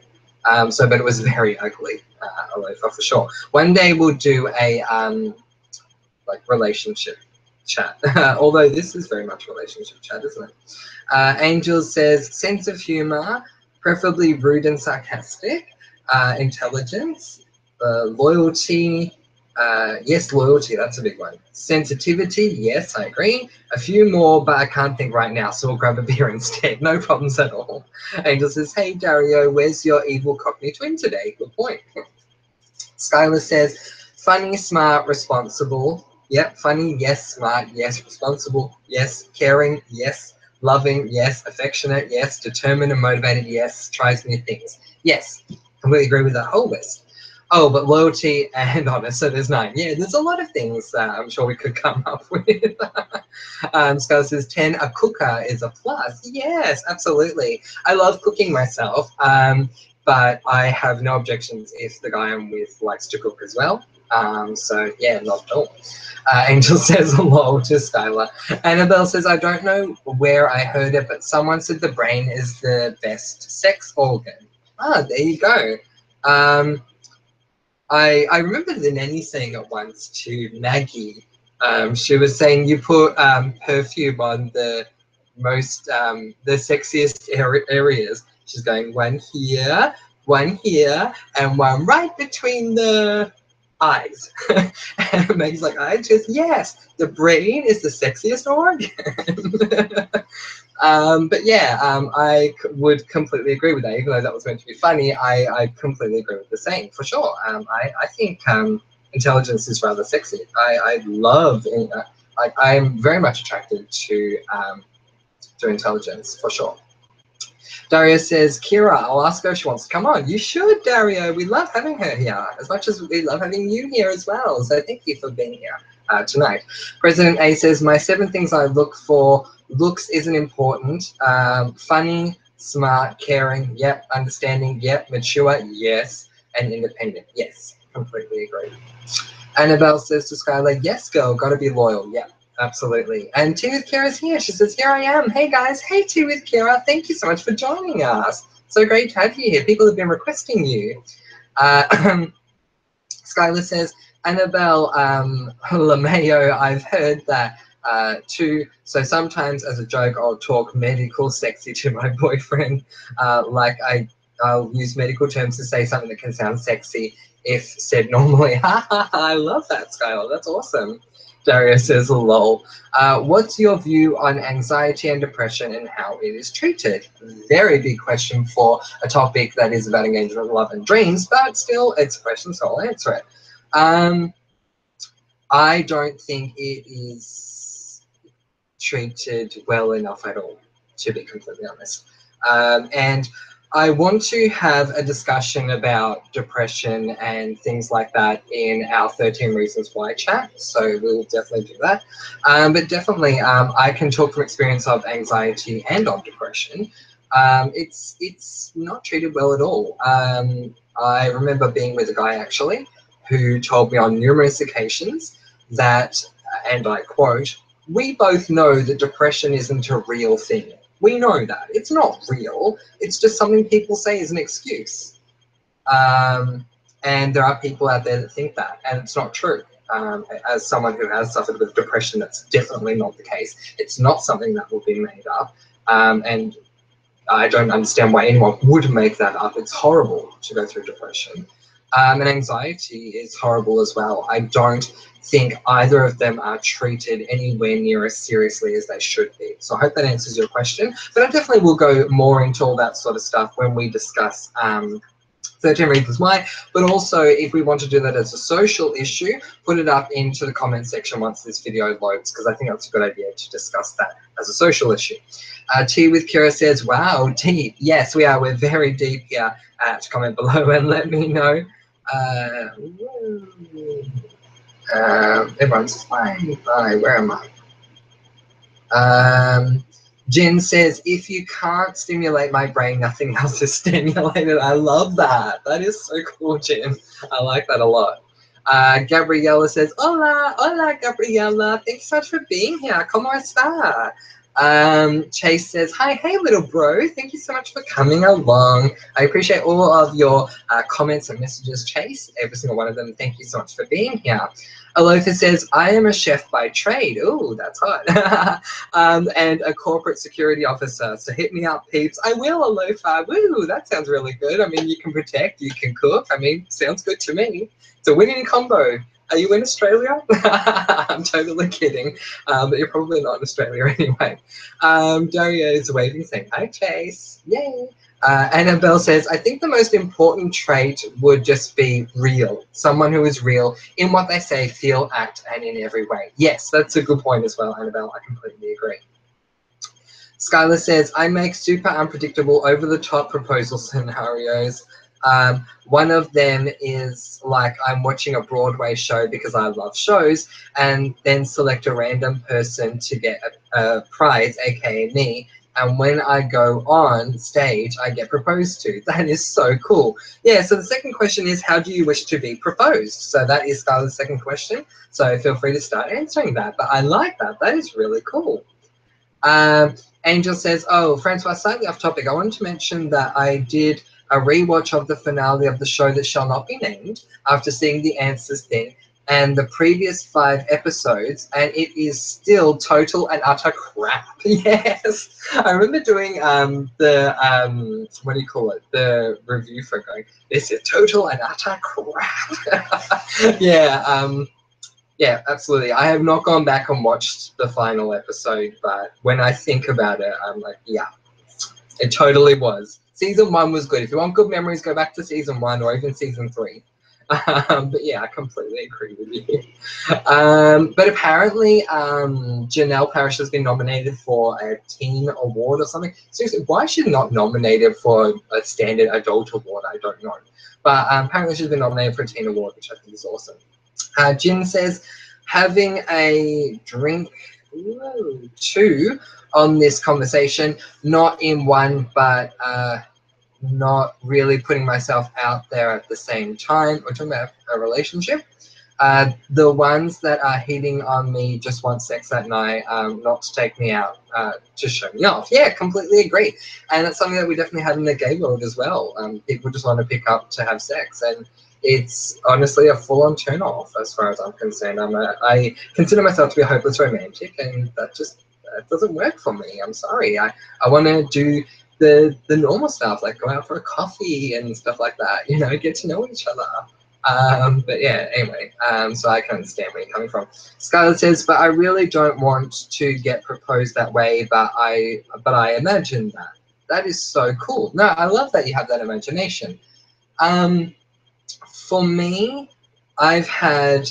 But it was very ugly, Alofa, for sure. One day we'll do a like relationship chat, although this is very much relationship chat, isn't it? Angel says sense of humor, preferably rude and sarcastic, intelligence, loyalty. Yes, loyalty, that's a big one. Sensitivity, yes, I agree. A few more, but I can't think right now, so we'll grab a beer instead. No problems at all. Angel says, hey, Dario, where's your evil Cockney twin today? Good point. Skylar says, funny, smart, responsible. Yep, funny, yes. Smart, yes. Responsible, yes. Caring, yes. Loving, yes. Affectionate, yes. Determined and motivated, yes. Tries new things, yes. Completely agree with that whole list. Oh, but loyalty and honest, so there's 9. Yeah, there's a lot of things I'm sure we could come up with. Skylar says 10, a cooker is a plus. Yes, absolutely. I love cooking myself, but I have no objections if the guy I'm with likes to cook as well. So yeah, not at all. Angel says lol to Skylar. Annabelle says, I don't know where I heard it, but someone said the brain is the best sex organ. Ah, there you go. I remember the nanny saying it once to Maggie. She was saying you put perfume on the most, the sexiest areas. She's going one here, and one right between the eyes. And Maggie's like, yes, the brain is the sexiest organ. But yeah, I would completely agree with that. Even though that was meant to be funny, I completely agree with the saying, for sure. I think intelligence is rather sexy. I love, I'm very much attracted to intelligence, for sure. Dario says, Kira, I'll ask her if she wants to come on. You should, Dario. We love having her here, as much as we love having you here as well. So thank you for being here tonight. President A says, my 7 things I look for. Looks isn't important. Funny, smart, caring, yep. Understanding, yep. Mature, yes. And independent, yes. Completely agree. Annabelle says to Skylar, yes, girl, gotta be loyal, yep. Absolutely. And Tea with Kira's here. She says, here I am. Hey, guys. Hey, Tea with Kira. Thank you so much for joining us. So great to have you here. People have been requesting you. Skylar says, Annabelle LeMayo, I've heard that too. So sometimes as a joke, I'll talk medical sexy to my boyfriend. I'll use medical terms to say something that can sound sexy if said normally. Ha ha ha, I love that, Skylar. That's awesome. Dario says, lol. What's your view on anxiety and depression and how it is treated? Very big question for a topic that is about engagement, love, and dreams, but still, it's a question, so I'll answer it. I don't think it is treated well enough at all, to be completely honest. And I want to have a discussion about depression and things like that in our 13 Reasons Why chat, so we'll definitely do that. But definitely, I can talk from experience of anxiety and of depression. It's not treated well at all. I remember being with a guy, actually, who told me on numerous occasions that, and I quote, we both know that depression isn't a real thing. We know that. It's not real. It's just something people say is an excuse. And there are people out there that think that, and it's not true. As someone who has suffered with depression, that's definitely not the case. It's not something that will be made up. And I don't understand why anyone would make that up. It's horrible to go through depression. And anxiety is horrible as well. I don't think either of them are treated anywhere near as seriously as they should be. So I hope that answers your question. But I definitely will go more into all that sort of stuff when we discuss 13 Reasons Why, but also if we want to do that as a social issue, put it up into the comment section once this video loads, because I think that's a good idea to discuss that as a social issue. Tea with Kira says, wow, deep. Yes, we are. We're very deep here. Comment below and let me know. Everyone's fine. Where am I? Jen says, if you can't stimulate my brain, nothing else is stimulated. I love that. That is so cool, Jen. I like that a lot. Gabriella says, hola, hola, Gabriella. Thanks so much for being here. ¿Cómo está? Chase says, hi, hey, little bro. Thank you so much for coming along. I appreciate all of your comments and messages, Chase. Every single one of them. Thank you so much for being here. Alofa says, I am a chef by trade. Ooh, that's hot. And a corporate security officer. So hit me up, peeps. I will, Alofa. Woo, that sounds really good. I mean, you can protect, you can cook. I mean, sounds good to me. It's a winning combo. Are you in Australia? I'm totally kidding. But you're probably not in Australia anyway. Daria is waving, saying, hi, Chase. Yay. Annabelle says, I think the most important trait would just be real. Someone who is real in what they say, feel, act, and in every way. Yes, that's a good point as well, Annabelle. I completely agree. Skylar says, I make super unpredictable, over-the-top proposal scenarios. One of them is like I'm watching a Broadway show because I love shows, and then select a random person to get a prize, aka me. And when I go on stage, I get proposed to. That is so cool. Yeah, so the second question is, how do you wish to be proposed? So that is Skylar's second question. So feel free to start answering that. But I like that. That is really cool. Angel says, oh, Francois, slightly off topic. I wanted to mention that I did a rewatch of the finale of the show that shall not be named after seeing the answers thing and the previous 5 episodes, and it is still total and utter crap. Yes. I remember doing what do you call it? The review for going, this is total and utter crap. Yeah, absolutely. I have not gone back and watched the final episode, but when I think about it, I'm like, yeah, it totally was. Season 1 was good. If you want good memories, go back to season 1 or even season 3. But yeah, I completely agree with you. But apparently, Janelle Parrish has been nominated for a teen award or something. Seriously, why is she not nominated for a standard adult award? I don't know. But apparently she's been nominated for a teen award, which I think is awesome. Jin says, having a drink, two on this conversation, not in one, but not really putting myself out there at the same time. We're talking about a relationship. The ones that are hitting on me just want sex at night, not to take me out, to show me off. Yeah, completely agree. And that's something that we definitely have in the gay world as well. People just want to pick up to have sex, and it's honestly a full-on turn-off as far as I'm concerned. I consider myself to be a hopeless romantic, and that doesn't work for me. I'm sorry. I want to do the normal stuff, like go out for a coffee and stuff like that, you know, get to know each other. But yeah, anyway, so I can understand where you're coming from. Scarlett says, but I really don't want to get proposed that way, but I imagine that. That is so cool. No, I love that you have that imagination. For me, I've had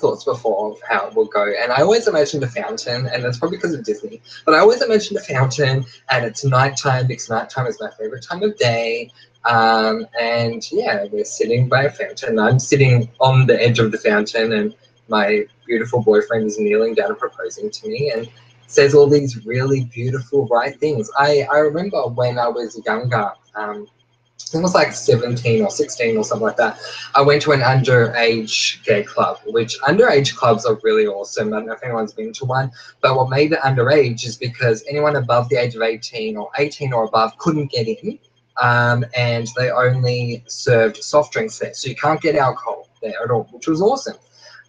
thoughts before of how it will go, and I always imagined a fountain, and that's probably because of Disney, but I always imagined a fountain, and it's nighttime because nighttime is my favorite time of day. And yeah, we're sitting by a fountain. I'm sitting on the edge of the fountain, and my beautiful boyfriend is kneeling down and proposing to me, and says all these really beautiful, right things. I remember when I was younger, I was like 17 or 16 or something like that. I went to an underage gay club, which underage clubs are really awesome. I don't know if anyone's been to one, but what made it underage is because anyone above the age of 18 or 18 or above couldn't get in, and they only served soft drinks there. So you can't get alcohol there at all, which was awesome.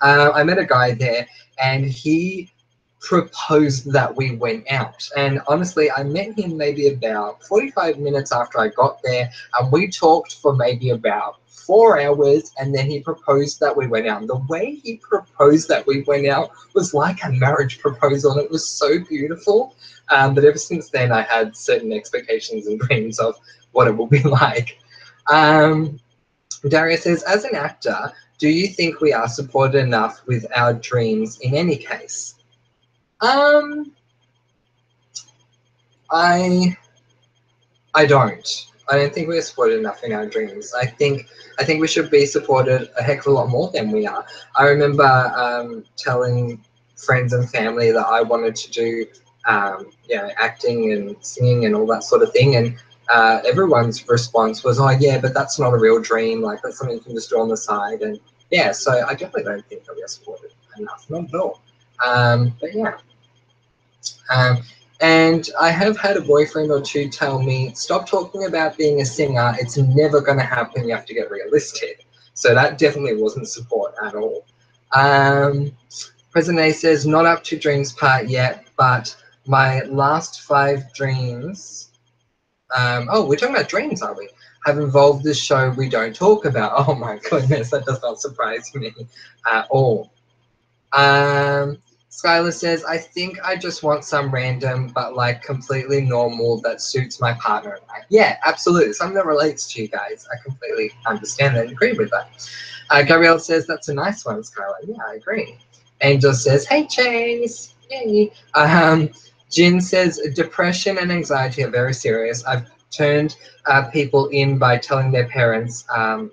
I met a guy there, and he proposed that we went out. And honestly, I met him maybe about 45 minutes after I got there, and we talked for maybe about 4 hours, and then he proposed that we went out. And the way he proposed that we went out was like a marriage proposal, and it was so beautiful. But ever since then, I had certain expectations and dreams of what it will be like. Daria says, as an actor, do you think we are supported enough with our dreams in any case? I don't. I don't think we're supported enough in our dreams. I think we should be supported a heck of a lot more than we are. I remember telling friends and family that I wanted to do acting and singing and all that sort of thing, and everyone's response was, "Oh yeah, but that's not a real dream. Like that's something you can just do on the side." And yeah, so I definitely don't think that we are supported enough, not at all. But yeah. And I have had a boyfriend or two tell me, stop talking about being a singer. It's never going to happen. You have to get realistic. So that definitely wasn't support at all. President A says, not up to dreams part yet, but my last 5 dreams. Oh, we're talking about dreams, are we? Have involved this show we don't talk about. Oh my goodness, that does not surprise me at all. Skylar says, I think I just want some random but like completely normal that suits my partner and I. Yeah, absolutely. Something that relates to you guys. I completely understand that and agree with that. Gabrielle says, that's a nice one, Skylar. Yeah, I agree. Angel says, hey, Chase. Yay. Jin says, depression and anxiety are very serious. I've turned people in by telling their parents,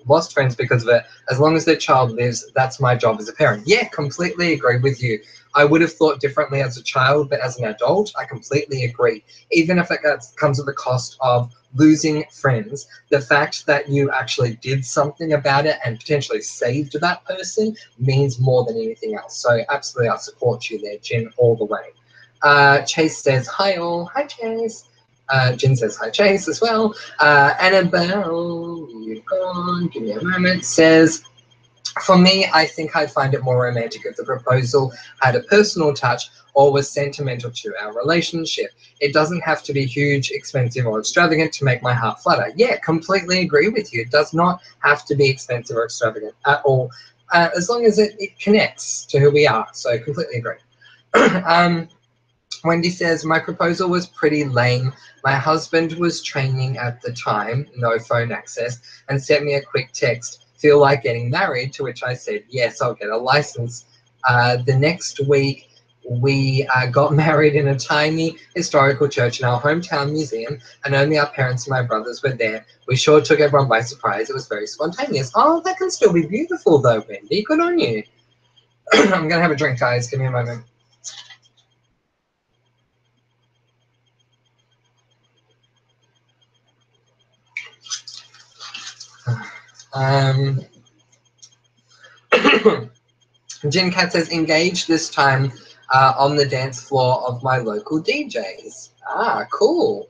lost friends because of it. As long as their child lives, that's my job as a parent. Yeah, completely agree with you. I would have thought differently as a child, but as an adult, I completely agree. Even if it comes at the cost of losing friends, the fact that you actually did something about it and potentially saved that person means more than anything else. So absolutely, I support you there, Jin, all the way. Chase says, hi all. Hi, Chase. Jin says hi, Chase, as well. Annabelle, you're gone, give me a moment, says, for me, I think I'd find it more romantic if the proposal had a personal touch or was sentimental to our relationship. It doesn't have to be huge, expensive, or extravagant to make my heart flutter. Yeah, completely agree with you. It does not have to be expensive or extravagant at all, as long as it connects to who we are. So completely agree. Wendy says, my proposal was pretty lame. My husband was training at the time, no phone access, and sent me a quick text, feel like getting married, to which I said, yes, I'll get a license. The next week, we got married in a tiny historical church in our hometown museum, and only our parents and my brothers were there. We sure took everyone by surprise. It was very spontaneous. Oh, that can still be beautiful though, Wendy. Good on you. I'm going to have a drink, guys. Give me a moment. Jin Cat says, engaged this time on the dance floor of my local DJs. Ah, cool.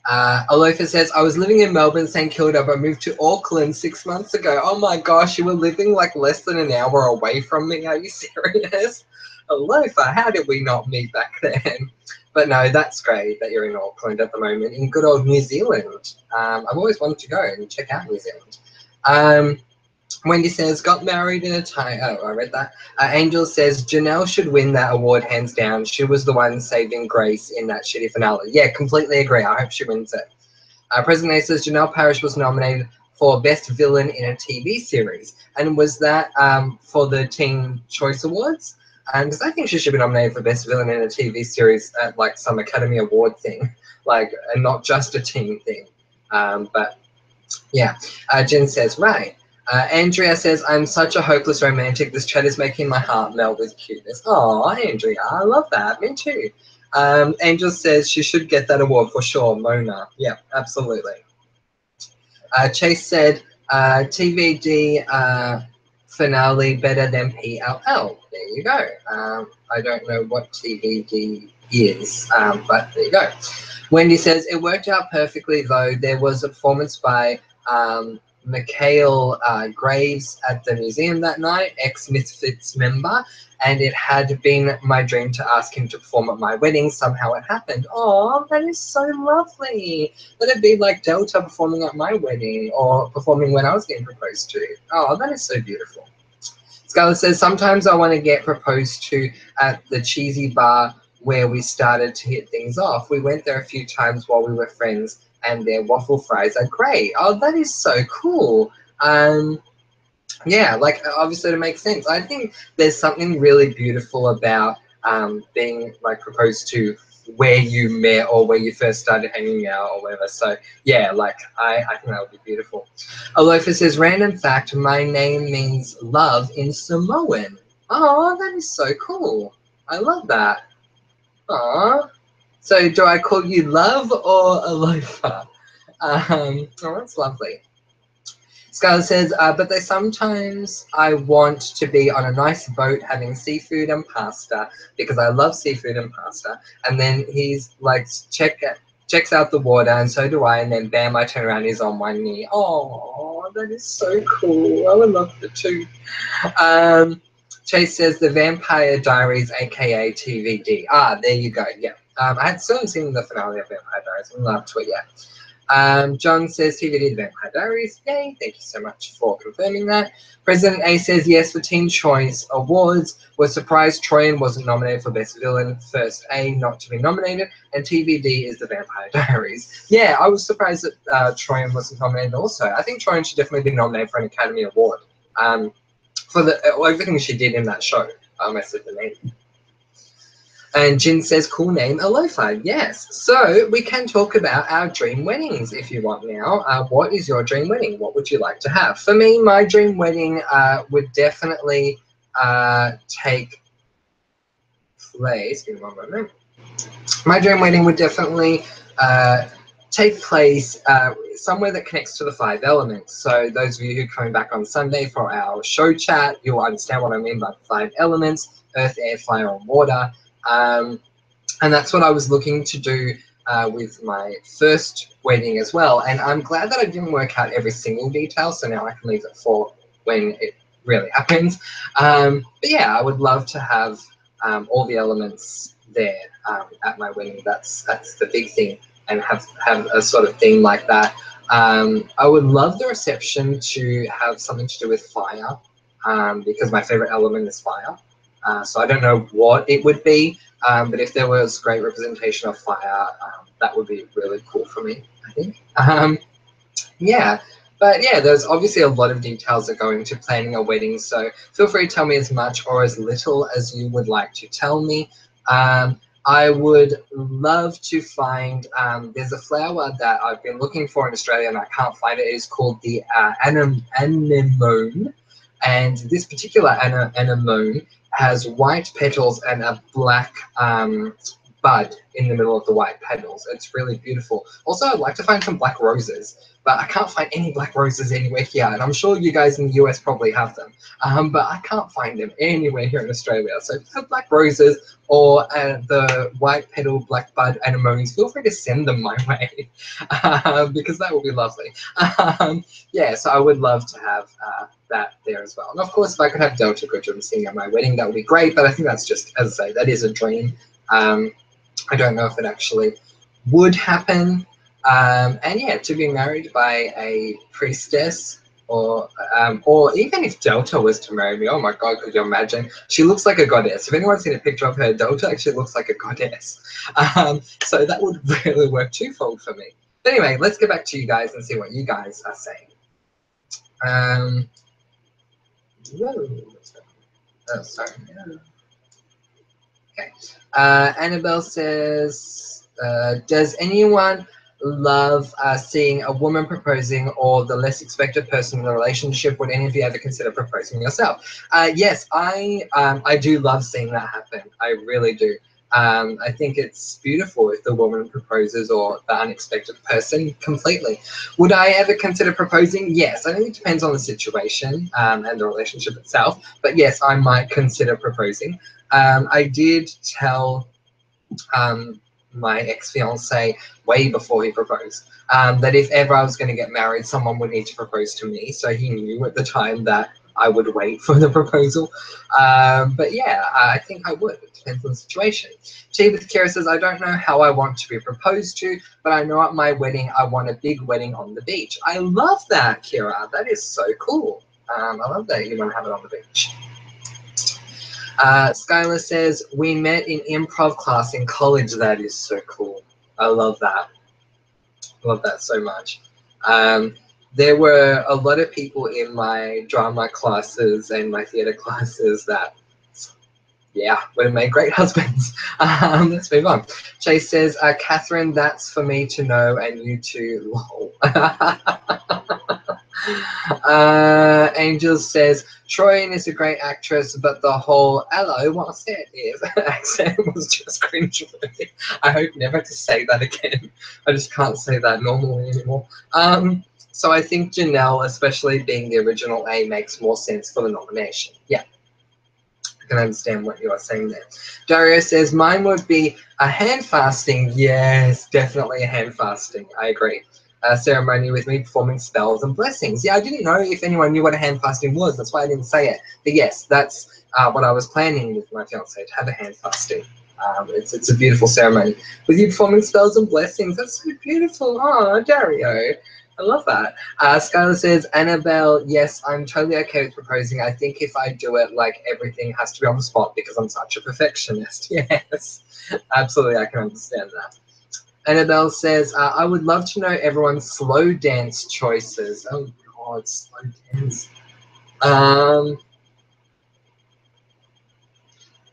Alofa says, I was living in Melbourne, St Kilda, but moved to Auckland 6 months ago. Oh my gosh, you were living like less than an hour away from me. Are you serious? Alofa, how did we not meet back then? But no, that's great that you're in Auckland at the moment, in good old New Zealand. I've always wanted to go and check out New Zealand. Wendy says, got married in a time. Oh, I read that. Angel says, Janelle should win that award hands down. She was the one saving Grace in that shitty finale. Yeah, completely agree. I hope she wins it. President A says, Janelle Parrish was nominated for Best Villain in a TV series. And was that for the Teen Choice Awards? Because I think she should be nominated for Best Villain in a TV series at like some Academy Award thing, like, and not just a teen thing. But yeah, Jen says, right. Andrea says, I'm such a hopeless romantic. This chat is making my heart melt with cuteness. Oh, Andrea, I love that. Me too. Angel says she should get that award for sure. Mona. Yeah, absolutely. Chase said, TVD finale better than PLL. There you go. I don't know what TVD is, but there you go. Wendy says, it worked out perfectly though. There was a performance by Mikhail Graves at the museum that night, ex-Misfits member, and it had been my dream to ask him to perform at my wedding. Somehow it happened. Oh, that is so lovely. Let it be like Delta performing at my wedding or performing when I was getting proposed to. Oh, that is so beautiful. Scarlett says, sometimes I want to get proposed to at the cheesy bar where we started to hit things off. We went there a few times while we were friends, and their waffle fries are great. Oh, that is so cool. Yeah, like obviously it makes sense. I think there's something really beautiful about being like proposed to where you met or where you first started hanging out or whatever. So yeah, like I think that would be beautiful. Alofa says, random fact, my name means love in Samoan. Oh, that is so cool. I love that. Aw. So do I call you Love or Alofa? Oh, that's lovely. Scarlett says, but they sometimes I want to be on a nice boat having seafood and pasta because I love seafood and pasta. And then he's like, checks out the water, and so do I. And then bam, I turn around, he's on one knee. Oh, that is so cool. I would love it too. Chase says, the Vampire Diaries, aka TVD. Ah, there you go. Yeah. I had still haven't seen the finale of Vampire Diaries. I'm not up to it yet. John says TVD The Vampire Diaries. Yay, thank you so much for confirming that. President A says yes for Teen Choice Awards. Was surprised Troyan wasn't nominated for Best Villain. First A not to be nominated. And TVD is The Vampire Diaries. Yeah, I was surprised that Troyan wasn't nominated also. I think Troyan should definitely be nominated for an Academy Award for everything she did in that show. I said the name. And Jin says, cool name, Alofa. Yes. So we can talk about our dream weddings if you want now. What is your dream wedding? What would you like to have? For me, my dream wedding would definitely take place. Give me one moment. My dream wedding would definitely take place somewhere that connects to the 5 elements. So those of you who are coming back on Sunday for our show chat, you'll understand what I mean by the 5 elements: earth, air, fire, and water. And that's what I was looking to do with my first wedding as well. And I'm glad that I didn't work out every single detail, so now I can leave it for when it really happens. But yeah, I would love to have all the elements there at my wedding. That's the big thing, and have a sort of theme like that. I would love the reception to have something to do with fire, because my favorite element is fire. So I don't know what it would be, but if there was great representation of fire, that would be really cool for me, I think. Yeah, but yeah, there's obviously a lot of details that go into planning a wedding, so feel free to tell me as much or as little as you would like to tell me. I would love to find, there's a flower that I've been looking for in Australia and I can't find it. It is called the anemone, and this particular anemone has white petals and a black bud in the middle of the white petals. It's really beautiful. Also, I'd like to find some black roses, but I can't find any black roses anywhere here, and I'm sure you guys in the US probably have them, but I can't find them anywhere here in Australia. So if you have black roses or the white petal black bud anemones, feel free to send them my way, because that would be lovely. Yeah, so I would love to have that there as well. And of course, if I could have Delta Goodrum sing at my wedding, that would be great, but I think that's just, as I say, that is a dream. I don't know if it actually would happen. And yeah, to be married by a priestess, or even if Delta was to marry me, oh my God, could you imagine? She looks like a goddess. If anyone's seen a picture of her, Delta actually looks like a goddess. So that would really work twofold for me. But anyway, let's get back to you guys and see what you guys are saying. Oh, sorry. Okay. Annabelle says, does anyone love seeing a woman proposing or the less expected person in the relationship? Would any of you ever consider proposing yourself? Yes, I do love seeing that happen. I really do. I think it's beautiful if the woman proposes or the unexpected person completely. Would I ever consider proposing? Yes, I think it depends on the situation and the relationship itself. But yes, I might consider proposing. I did tell my ex-fiance way before he proposed. That if ever I was going to get married, someone would need to propose to me. So he knew at the time that I would wait for the proposal. But yeah, I think I would. It depends on the situation. Tea with Kira says, I don't know how I want to be proposed to, but I know at my wedding I want a big wedding on the beach. I love that, Kira. That is so cool. I love that you want to have it on the beach. Skylar says, we met in improv class in college. That is so cool. I love that. I love that so much. There were a lot of people in my drama classes and my theatre classes that, yeah, would have made great husbands. Let's move on. Chase says, Catherine, that's for me to know, and you too, lol. Angel says, Troyan is a great actress, but the whole hello, what's it is accent was just cringeworthy. I hope never to say that again. I just can't say that normally anymore. So I think Janelle, especially being the original A, makes more sense for the nomination. Yeah. I can understand what you are saying there. Dario says, mine would be a hand fasting. Yes, definitely a hand fasting. I agree. Ceremony with me performing spells and blessings. Yeah, I didn't know if anyone knew what a hand fasting was. That's why I didn't say it. But yes, that's what I was planning with my fiance, to have a hand fasting. It's a beautiful ceremony. With you performing spells and blessings. That's so beautiful. Oh, Dario. I love that. Skylar says, Annabelle, yes, I'm totally okay with proposing. I think if I do it, like, everything has to be on the spot because I'm such a perfectionist. Yes, absolutely, I can understand that. Annabelle says, I would love to know everyone's slow dance choices. Oh, God, slow dance.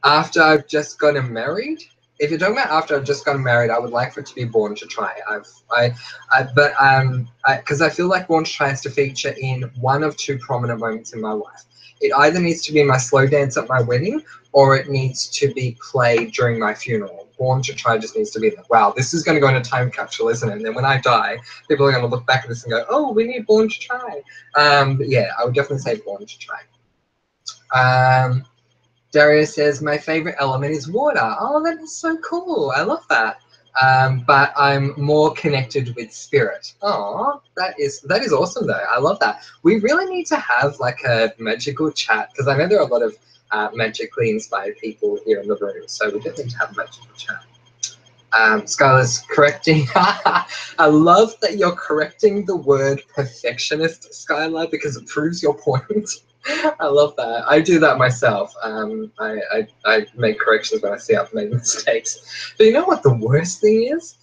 After I've just gotten married? If you're talking about after I've just gotten married, I would like for it to be Born to Try. Because I feel like Born to Try has to feature in one of two prominent moments in my life. It either needs to be my slow dance at my wedding, or it needs to be played during my funeral. Born to Try just needs to be like, wow, this is going to go in a time capsule, isn't it? And then when I die, people are going to look back at this and go, oh, we need Born to Try. But yeah, I would definitely say Born to Try. Dario says, my favorite element is water. Oh, that is so cool. I love that. But I'm more connected with spirit. Oh, that is awesome though. I love that. We really need to have like a magical chat, because I know there are a lot of magically inspired people here in the room. So we definitely need to have a magical chat. Skylar's correcting. I love that you're correcting the word perfectionist, Skylar, because it proves your point. I love that. I do that myself. I make corrections when I see I've made mistakes. But you know what the worst thing is?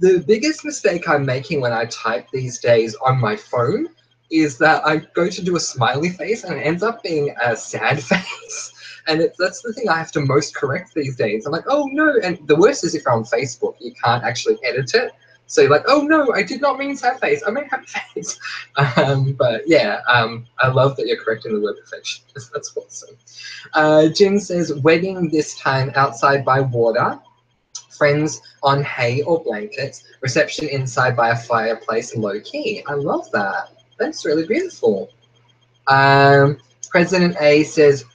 The biggest mistake I'm making when I type these days on my phone is that I go to do a smiley face and it ends up being a sad face. And that's the thing I have to most correct these days. I'm like, oh no. And the worst is if you're on Facebook, you can't actually edit it. So you're like, oh no, I did not mean sad face. I meant happy face. But yeah, I love that you're correcting the word perfection. That's awesome. Jim says, wedding this time outside by water. Friends on hay or blankets, reception inside by a fireplace, low key. I love that. That's really beautiful. President A says,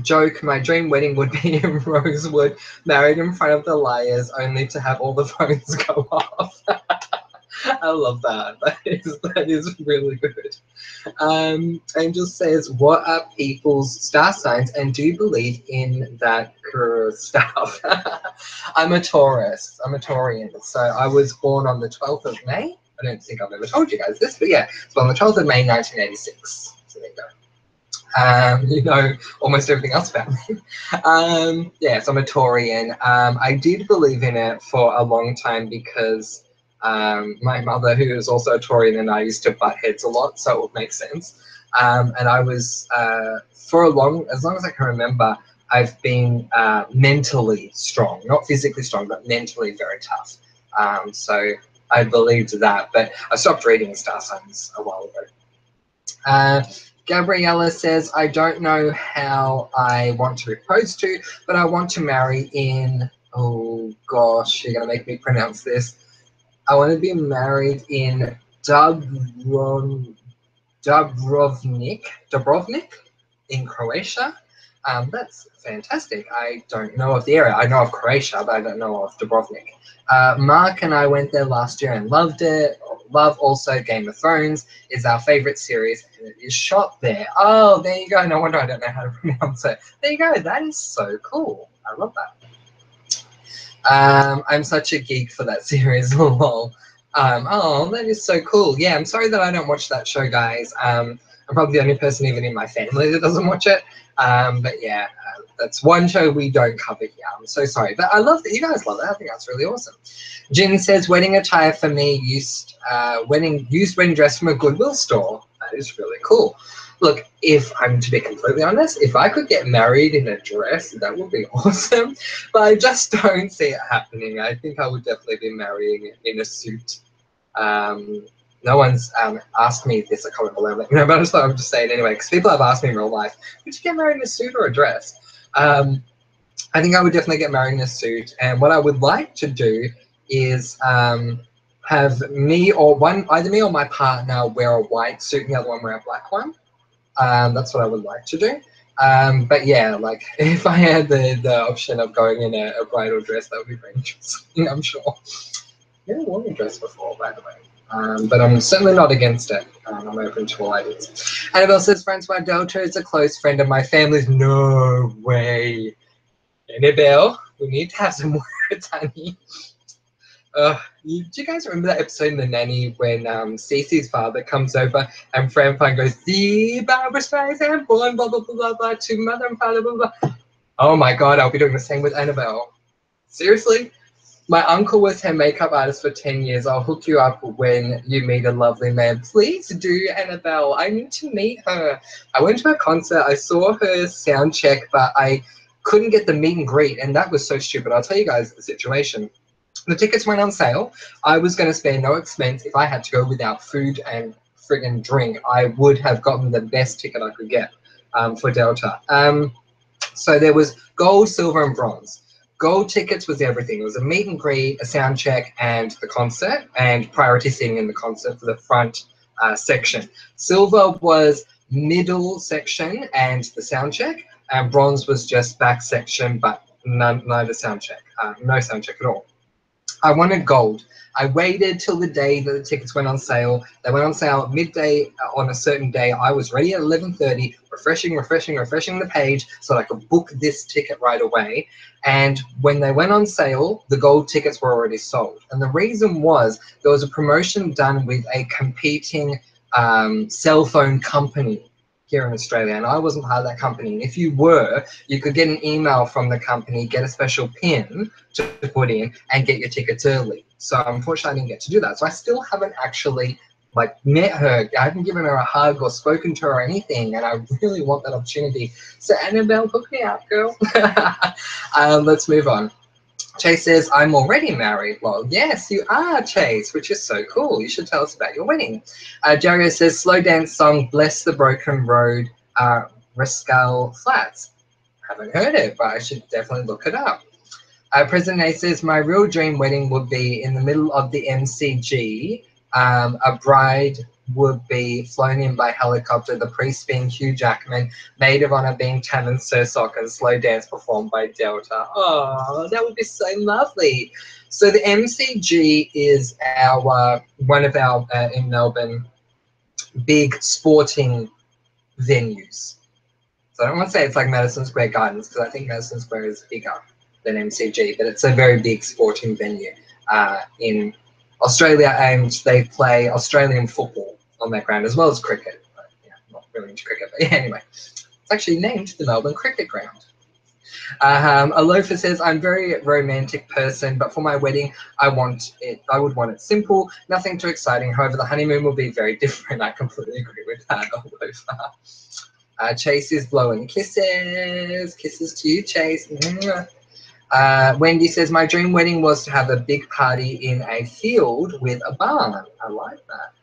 joke, my dream wedding would be in Rosewood, married in front of the liars, only to have all the phones go off. I love that. That is really good. Angel says, what are people's star signs, and do you believe in that stuff? I'm a Taurus. I'm a Taurian. So I was born on the 12th of May. I don't think I've ever told you guys this, but yeah, so on the 12th of May, 1986. So there you go. You know almost everything else about me. Yeah, so I'm a Taurian. I did believe in it for a long time because my mother, who is also a Taurian, and I used to butt heads a lot, so it would make sense. And I was, for as long as I can remember, I've been mentally strong, not physically strong, but mentally very tough. So I believed that, but I stopped reading star signs a while ago. Gabriella says, I don't know how I want to propose to, but I want to marry in, oh gosh, you're going to make me pronounce this. I want to be married in Dubrovnik in Croatia. That's fantastic. I don't know of the area. I know of Croatia, but I don't know of Dubrovnik. Mark and I went there last year and loved it. Love also Game of Thrones is our favorite series, and it is shot there. Oh, there you go. No wonder I don't know how to pronounce it. There you go. That is so cool. I love that. I'm such a geek for that series. Lol. Oh, that is so cool. Yeah, I'm sorry that I don't watch that show, guys. I'm probably the only person even in my family that doesn't watch it. But yeah, that's one show we don't cover here. I'm so sorry. But I love that you guys love it. I think that's really awesome. Jin says, wedding attire for me used wedding dress from a Goodwill store. That is really cool. Look, if I'm to be completely honest, if I could get married in a dress, that would be awesome. But I just don't see it happening. I think I would definitely be marrying in a suit. No one's asked me this, I can't remember, but I just thought I would just say it anyway, because people have asked me in real life, would you get married in a suit or a dress? I think I would definitely get married in a suit, and what I would like to do is have me or either me or my partner wear a white suit and the other one wear a black one. That's what I would like to do. But yeah, like if I had the option of going in a bridal dress, that would be very interesting, I'm sure. I've never worn a dress before, by the way. But I'm certainly not against it. I'm open to all ideas. Annabelle says, Francois Delta is a close friend of my family's. No way. Annabelle, we need to have some words, honey. Do you guys remember that episode in The Nanny when Cece's father comes over and Fran Fine goes, the Barbara Streisand born blah blah blah blah blah to mother and father blah blah. Oh my god, I'll be doing the same with Annabelle. Seriously? My uncle was her makeup artist for 10 years. I'll hook you up when you meet a lovely man. Please do, Annabelle. I need to meet her. I went to her concert. I saw her sound check, but I couldn't get the meet and greet, and that was so stupid. I'll tell you guys the situation. The tickets went on sale. I was going to spare no expense. If I had to go without food and friggin' drink, I would have gotten the best ticket I could get for Delta. So there was gold, silver, and bronze. Gold tickets was everything. It was a meet and greet, a sound check, and the concert, and priority seating in the concert for the front section. Silver was middle section and the sound check, and bronze was just back section, but neither sound check, no sound check at all. I wanted gold. I waited till the day that the tickets went on sale. They went on sale at midday on a certain day. I was ready at 11:30, refreshing the page so that I could book this ticket right away. And when they went on sale, the gold tickets were already sold. And the reason was there was a promotion done with a competing cell phone company here in Australia, and I wasn't part of that company. And if you were, you could get an email from the company, get a special pin to put in, and get your tickets early. So unfortunately, I didn't get to do that. So I still haven't actually met her. I haven't given her a hug or spoken to her or anything, and I really want that opportunity. So Annabelle, hook me up, girl. Let's move on. Chase says, I'm already married. Well, yes, you are, Chase, which is so cool. You should tell us about your wedding. Dario says, slow dance song, Bless the Broken Road, Rascal Flats. Haven't heard it, but I should definitely look it up. President A says, my real dream wedding would be in the middle of the MCG. A bride would be flown in by helicopter, the priest being Hugh Jackman, maid of honor being Tammin Sursok, and slow dance performed by Delta. Oh, that would be so lovely. So the MCG is our one of our in Melbourne big sporting venues. So I don't want to say it's like Madison Square Gardens, because I think Madison Square is bigger than MCG, but it's a very big sporting venue in Australia, and they play Australian football on that ground as well as cricket. But, yeah, not really into cricket, but yeah, anyway, it's actually named the Melbourne Cricket Ground. Alofa says, I'm a very romantic person, but for my wedding, I would want it simple, nothing too exciting. However, the honeymoon will be very different. I completely agree with that, Alofa. Chase is blowing kisses. Kisses to you, Chase. Wendy says, my dream wedding was to have a big party in a field with a barn. I like that.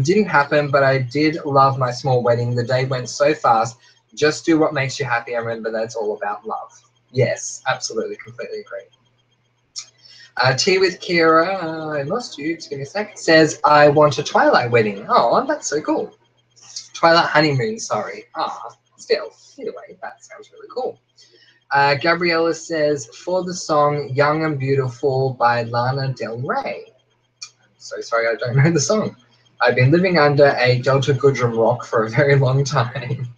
Didn't happen, but I did love my small wedding. The day went so fast. Just do what makes you happy. And remember, that's all about love. Yes, absolutely, completely agree. Tea with Kira, I lost you, just give me a sec, says, I want a Twilight wedding. Oh, that's so cool. Twilight honeymoon, sorry. Ah, still, either way, that sounds really cool. Gabriella says, for the song Young and Beautiful by Lana Del Rey. I'm so sorry, I don't know the song. I've been living under a Delta Goodrum rock for a very long time.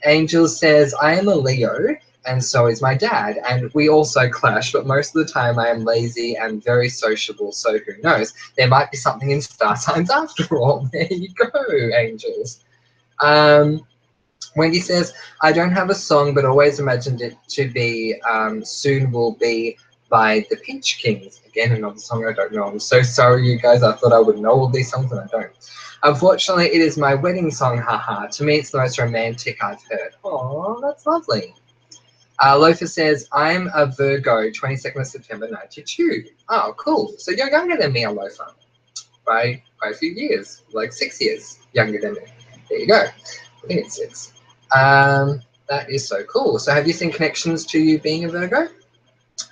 Angel says, I am a Leo, and so is my dad, and we also clash, but most of the time I am lazy and very sociable, so who knows? There might be something in star signs after all. There you go, angels. Wendy says, I don't have a song, but always imagined it to be Soon Will Be by the Peach Kings. Again, another song I don't know. I'm so sorry, you guys. I thought I would know all these songs, and I don't. Unfortunately, it is my wedding song, haha. To me, it's the most romantic I've heard. Oh, that's lovely. Lofa says, I'm a Virgo, 22nd of September, 92. Oh, cool. So you're younger than me, Lofa, by a few years, like 6 years younger than me. There you go. I think it's 6. That is so cool. So have you seen connections to you being a Virgo?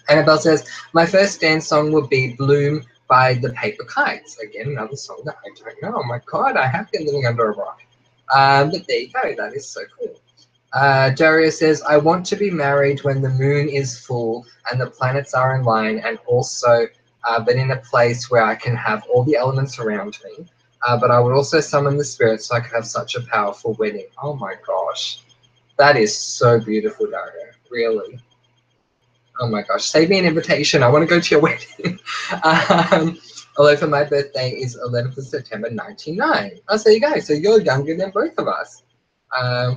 Annabelle says, my first dance song would be Bloom by the Paper Kites. Again, another song that I don't know. Oh my God, I have been living under a rock. But there you go. That is so cool. Daria says, I want to be married when the moon is full and the planets are in line, and also, but in a place where I can have all the elements around me. But I would also summon the spirits so I could have such a powerful wedding. Oh my gosh. That is so beautiful, Daria. Really. Oh my gosh. Save me an invitation. I want to go to your wedding. Although for my birthday is 11th of September 99. Oh, so there you go. So you're younger than both of us.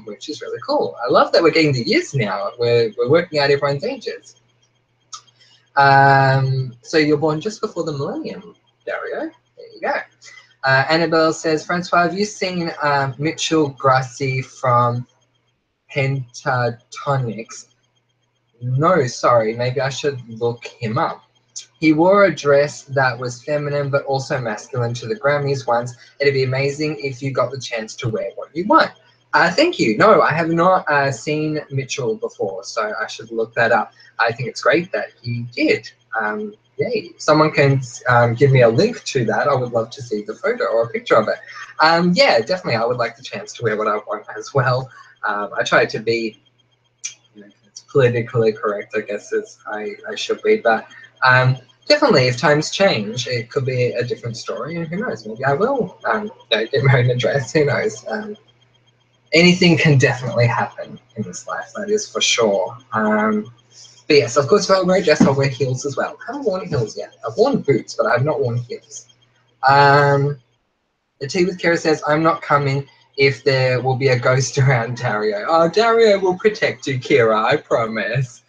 Which is really cool. I love that we're getting the years now. We're working out everyone's ages. So you're born just before the millennium, Dario. There you go. Annabelle says, Francois, have you seen Mitchell Grassi from Pentatonics? No, sorry. Maybe I should look him up. He wore a dress that was feminine but also masculine to the Grammys once. It'd be amazing if you got the chance to wear what you want. Thank you. No, I have not seen Mitchell before, so I should look that up. I think it's great that he did. Yay. Someone can give me a link to that. I would love to see the photo or a picture of it. Yeah, definitely. I would like the chance to wear what I want as well. I try to be it's politically correct, I guess, as I should be. But definitely, if times change, it could be a different story. And who knows? Maybe I will get married in a dress. Who knows? Anything can definitely happen in this life, that is for sure. But yes, of course, if I wear a dress, I'll wear heels as well. I haven't worn heels yet. I've worn boots, but I've not worn heels. The Tea with Kara says, I'm not coming if there will be a ghost around Dario. Oh, Dario will protect you, Kira, I promise.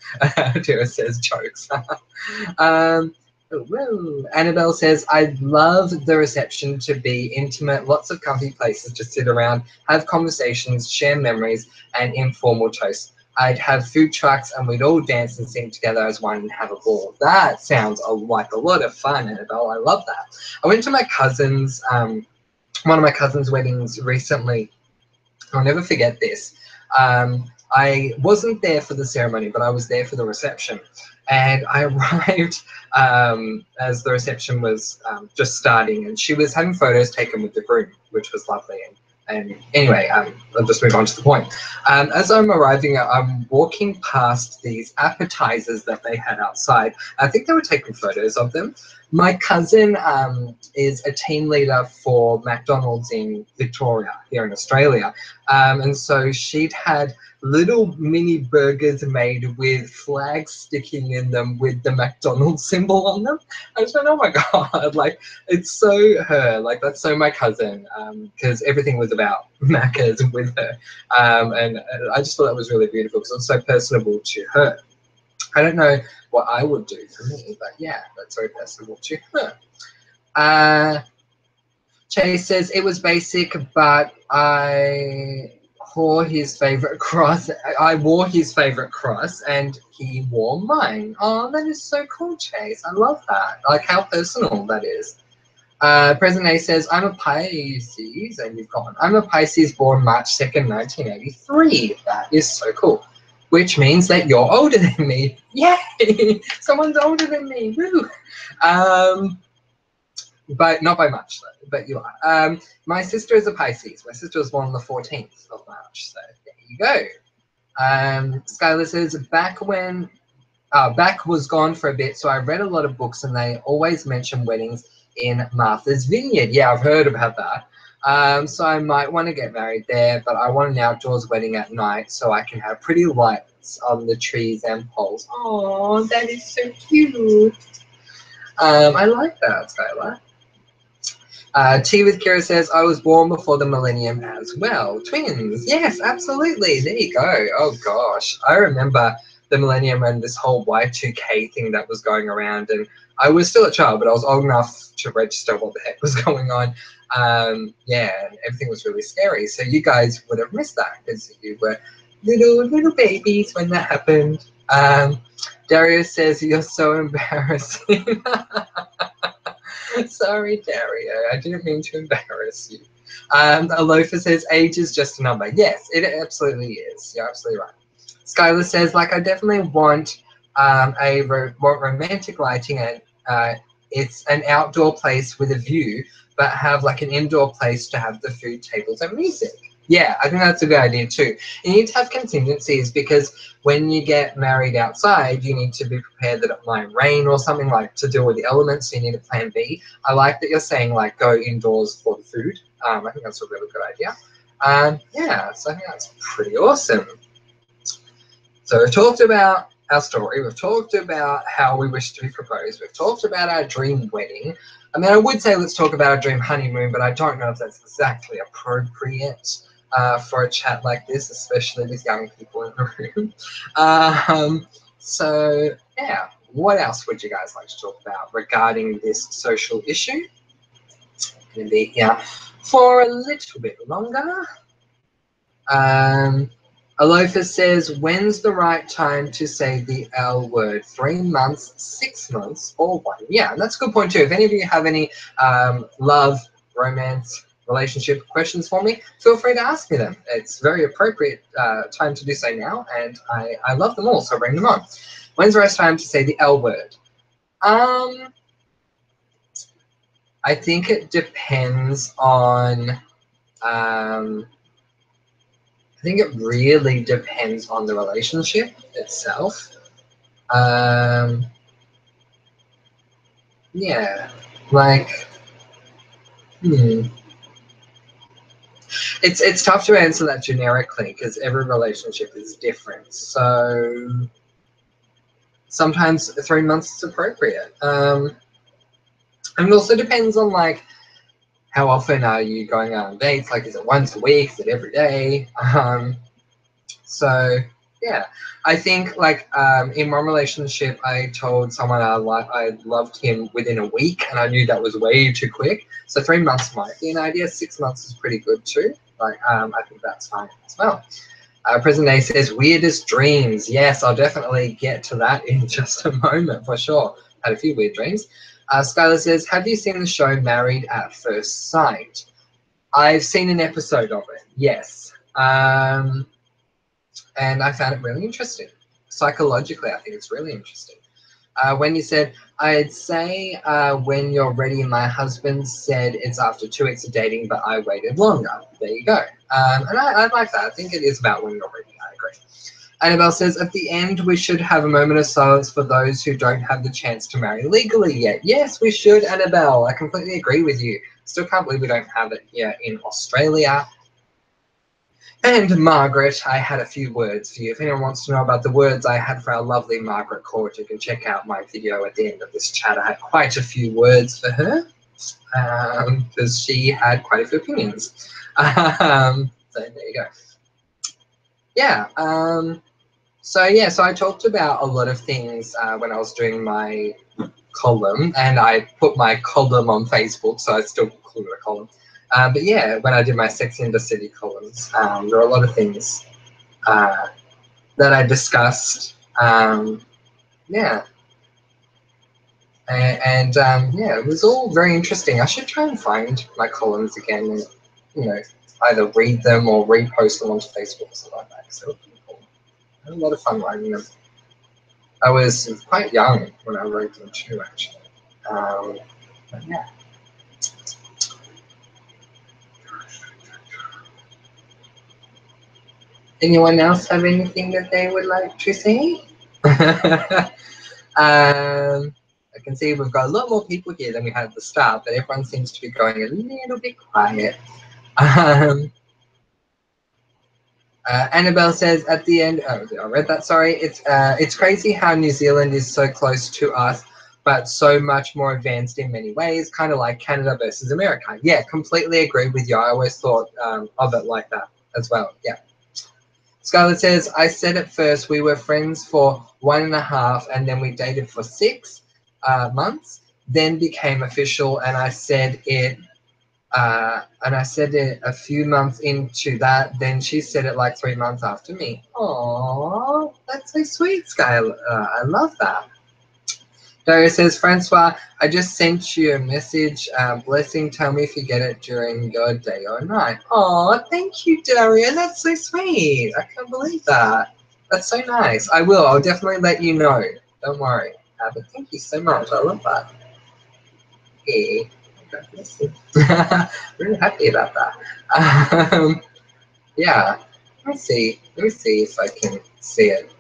Tara says, jokes. Annabelle says, I'd love the reception to be intimate, lots of comfy places to sit around, have conversations, share memories, and informal toasts. I'd have food trucks and we'd all dance and sing together as one and have a ball. That sounds like a lot of fun, Annabelle. I love that. I went to my cousin's, one of my cousin's weddings recently. I'll never forget this. I wasn't there for the ceremony, but I was there for the reception. And I arrived as the reception was just starting, and she was having photos taken with the groom, which was lovely. And anyway, I'll just move on to the point. As I'm arriving, I'm walking past these appetizers that they had outside. I think they were taking photos of them. My cousin is a team leader for McDonald's in Victoria, here in Australia. And so she'd had little mini burgers made with flags sticking in them with the McDonald's symbol on them. I just went, oh my God, like, it's so her, like, that's so my cousin, because everything was about Macca's with her. And I just thought that was really beautiful because it was so personable to her. I don't know what I would do for me, but yeah, that's very personable to her. Chase says, it was basic, but I wore his favorite cross. I wore his favorite cross and he wore mine. Oh, that is so cool, Chase. I love that. Like how personal that is. President A says, I'm a Pisces, and you've gone. I'm a Pisces born March 2nd, 1983. That is so cool. Which means that you're older than me. Yay! Someone's older than me. Woo! But not by much, though, but you are. My sister is a Pisces. My sister was born on the 14th of March, so there you go. Skylar says, Back was gone for a bit, so I read a lot of books and they always mention weddings in Martha's Vineyard. Yeah, I've heard about that. So I might want to get married there, but I want an outdoors wedding at night so I can have pretty lights on the trees and poles. Oh, that is so cute. I like that, Skylar. Tea with Kira says, I was born before the millennium as well. Twins. Yes, absolutely. There you go. Oh, gosh. I remember the millennium and this whole Y2K thing that was going around. And I was still a child, but I was old enough to register what the heck was going on. Yeah, and everything was really scary. So you guys would have missed that because you were little babies when that happened. Dario says, you're so embarrassing. Sorry, Dario. I didn't mean to embarrass you. Alofa says, age is just a number. Yes, it absolutely is. You're absolutely right. Skylar says, like, I definitely want romantic lighting, and it's an outdoor place with a view, but have like an indoor place to have the food tables and music. Yeah, I think that's a good idea too. You need to have contingencies because when you get married outside, you need to be prepared that it might rain or something, like to deal with the elements. So you need a plan B. I like that you're saying like go indoors for the food. I think that's a really good idea. Yeah, so I think that's pretty awesome. So we've talked about our story. We've talked about how we wish to be proposed. We've talked about our dream wedding. I mean, I would say let's talk about our dream honeymoon, but I don't know if that's exactly appropriate for a chat like this, especially with young people in the room. So, yeah, what else would you guys like to talk about regarding this social issue? I'm going to be here for a little bit longer. Alofa says, when's the right time to say the L word? 3 months, 6 months, or 1 year? And that's a good point too. If any of you have any love, romance, relationship questions for me, feel free to ask me them. It's very appropriate time to do so now, and I love them all, so bring them on. When's the right time to say the L word? I think it depends on... I think it really depends on the relationship itself. Yeah, like, it's tough to answer that generically because every relationship is different. So sometimes 3 months is appropriate. And it also depends on like how often are you going out on dates? Like, is it once a week? Is it every day? So yeah, I think like in one relationship, I told someone I loved him within a week, and I knew that was way too quick. So 3 months might be an idea. 6 months is pretty good too. Like I think that's fine as well. President A says weirdest dreams. Yes, I'll definitely get to that in just a moment for sure. Had a few weird dreams. Skylar says, have you seen the show Married at First Sight? I've seen an episode of it. Yes. And I found it really interesting. Psychologically, I think it's really interesting. When you said, I'd say when you're ready, my husband said it's after 2 weeks of dating, but I waited longer. There you go. And I like that. I think it is about when you're ready. I agree. Annabelle says, at the end, we should have a moment of silence for those who don't have the chance to marry legally yet. Yes, we should, Annabelle. I completely agree with you. Still can't believe we don't have it here in Australia. And Margaret, I had a few words for you. If anyone wants to know about the words I had for our lovely Margaret Court, you can check out my video at the end of this chat. I had quite a few words for her because she had quite a few opinions. So there you go. Yeah. So I talked about a lot of things when I was doing my column, and I put my column on Facebook, so I still call it a column. But yeah, when I did my Sex in the City columns, there are a lot of things that I discussed. Yeah. And yeah, it was all very interesting. I should try and find my columns again and, you know, either read them or repost them onto Facebook or something like that. So I had a lot of fun writing them. I was quite young when I wrote them too, actually. But yeah. Anyone else have anything that they would like to say? I can see we've got a lot more people here than we had at the start, but everyone seems to be going a little bit quiet. Annabelle says at the end, oh, I read that, sorry. It's crazy how New Zealand is so close to us, but so much more advanced in many ways, kind of like Canada versus America. Yeah, completely agree with you. I always thought of it like that as well. Yeah. Scarlett says, I said at first we were friends for 1.5 and then we dated for 6 months, then became official, and I said it a few months into that. Then she said it like 3 months after me. Oh, that's so sweet, Sky. I love that. Daria says, Francois, I just sent you a message. Blessing, tell me if you get it during your day or night. Oh, thank you, Daria. That's so sweet. I can't believe that. That's so nice. I will. I'll definitely let you know. Don't worry. But thank you so much. I love that. Hey. Really happy about that. Yeah. Let me see. Let me see if I can see it.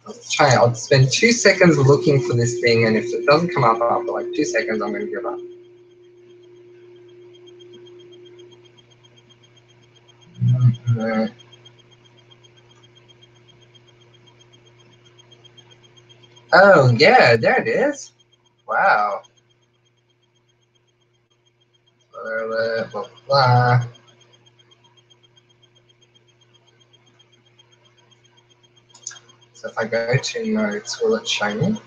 I'll try. I'll spend 2 seconds looking for this thing, and if it doesn't come up after like 2 seconds, I'm going to give up. Oh yeah, there it is. Wow. Blah, blah, blah. So if I go to notes, will it show me?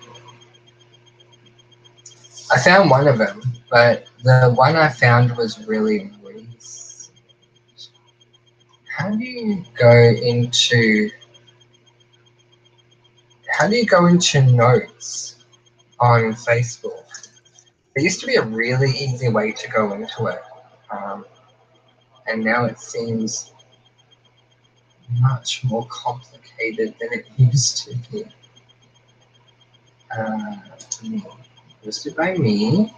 I found one of them, but the one I found was really recent. How do you go into notes on Facebook? There used to be a really easy way to go into it, and now it seems much more complicated than it used to be. Posted by me.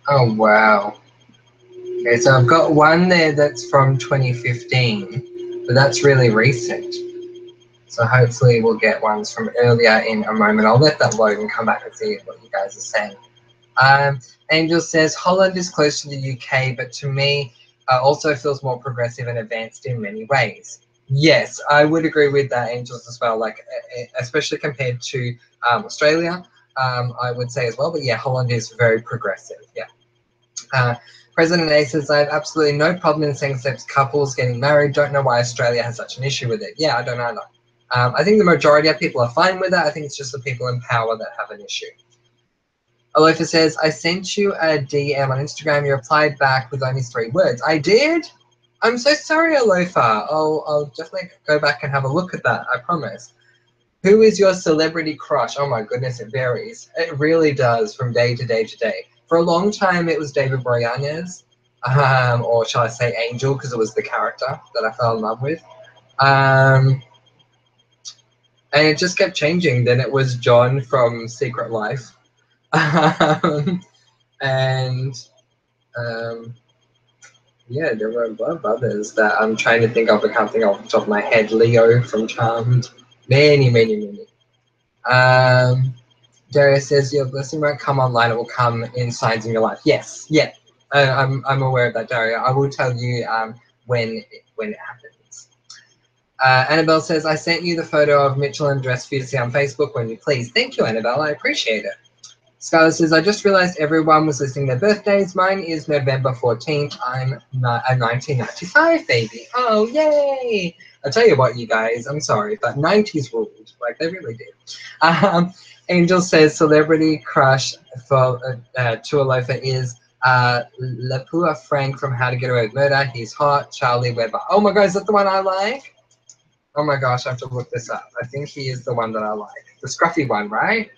Oh wow. Okay, so I've got one there that's from 2015, but that's really recent. So hopefully we'll get ones from earlier in a moment. I'll let that load and come back and see what you guys are saying. Angel says, Holland is close to the UK, but to me also feels more progressive and advanced in many ways. Yes, I would agree with that, Angels, as well, like especially compared to Australia, I would say as well. But yeah, Holland is very progressive, yeah. President A says, I have absolutely no problem in same-sex couples getting married. Don't know why Australia has such an issue with it. Yeah, I don't either. I think the majority of people are fine with that. I think it's just the people in power that have an issue. Alofa says, I sent you a DM on Instagram. You replied back with only 3 words. I did? I'm so sorry, Alofa. I'll definitely go back and have a look at that. I promise. Who is your celebrity crush? Oh my goodness, it varies. It really does from day to day to day. For a long time, it was David Boreanaz, or shall I say Angel, because it was the character that I fell in love with. And it just kept changing. Then it was John from Secret Life. And yeah, there were a lot of others that I'm trying to think of. I can't think off the top of my head. Leo from Charmed. Many, many, many. Darius says your blessing won't come online, it will come in signs in your life. Yes, yeah. I'm aware of that, Daria. I will tell you when it happens. Annabelle says, I sent you the photo of Mitchell and dress for you to see on Facebook when you please. Thank you, Annabelle. I appreciate it. Scarlett says, I just realized everyone was listing their birthdays. Mine is November 14th. I'm a 1995 baby. Oh, yay. I'll tell you what, you guys, I'm sorry, but 90s ruled. Like, they really did. Angel says, celebrity crush for Tualofa is Lepua Frank from How to Get Away with Murder. He's hot. Charlie Weber. Oh my God, is that the one I like? Oh my gosh, I have to look this up. I think he is the one that I like. The scruffy one, right?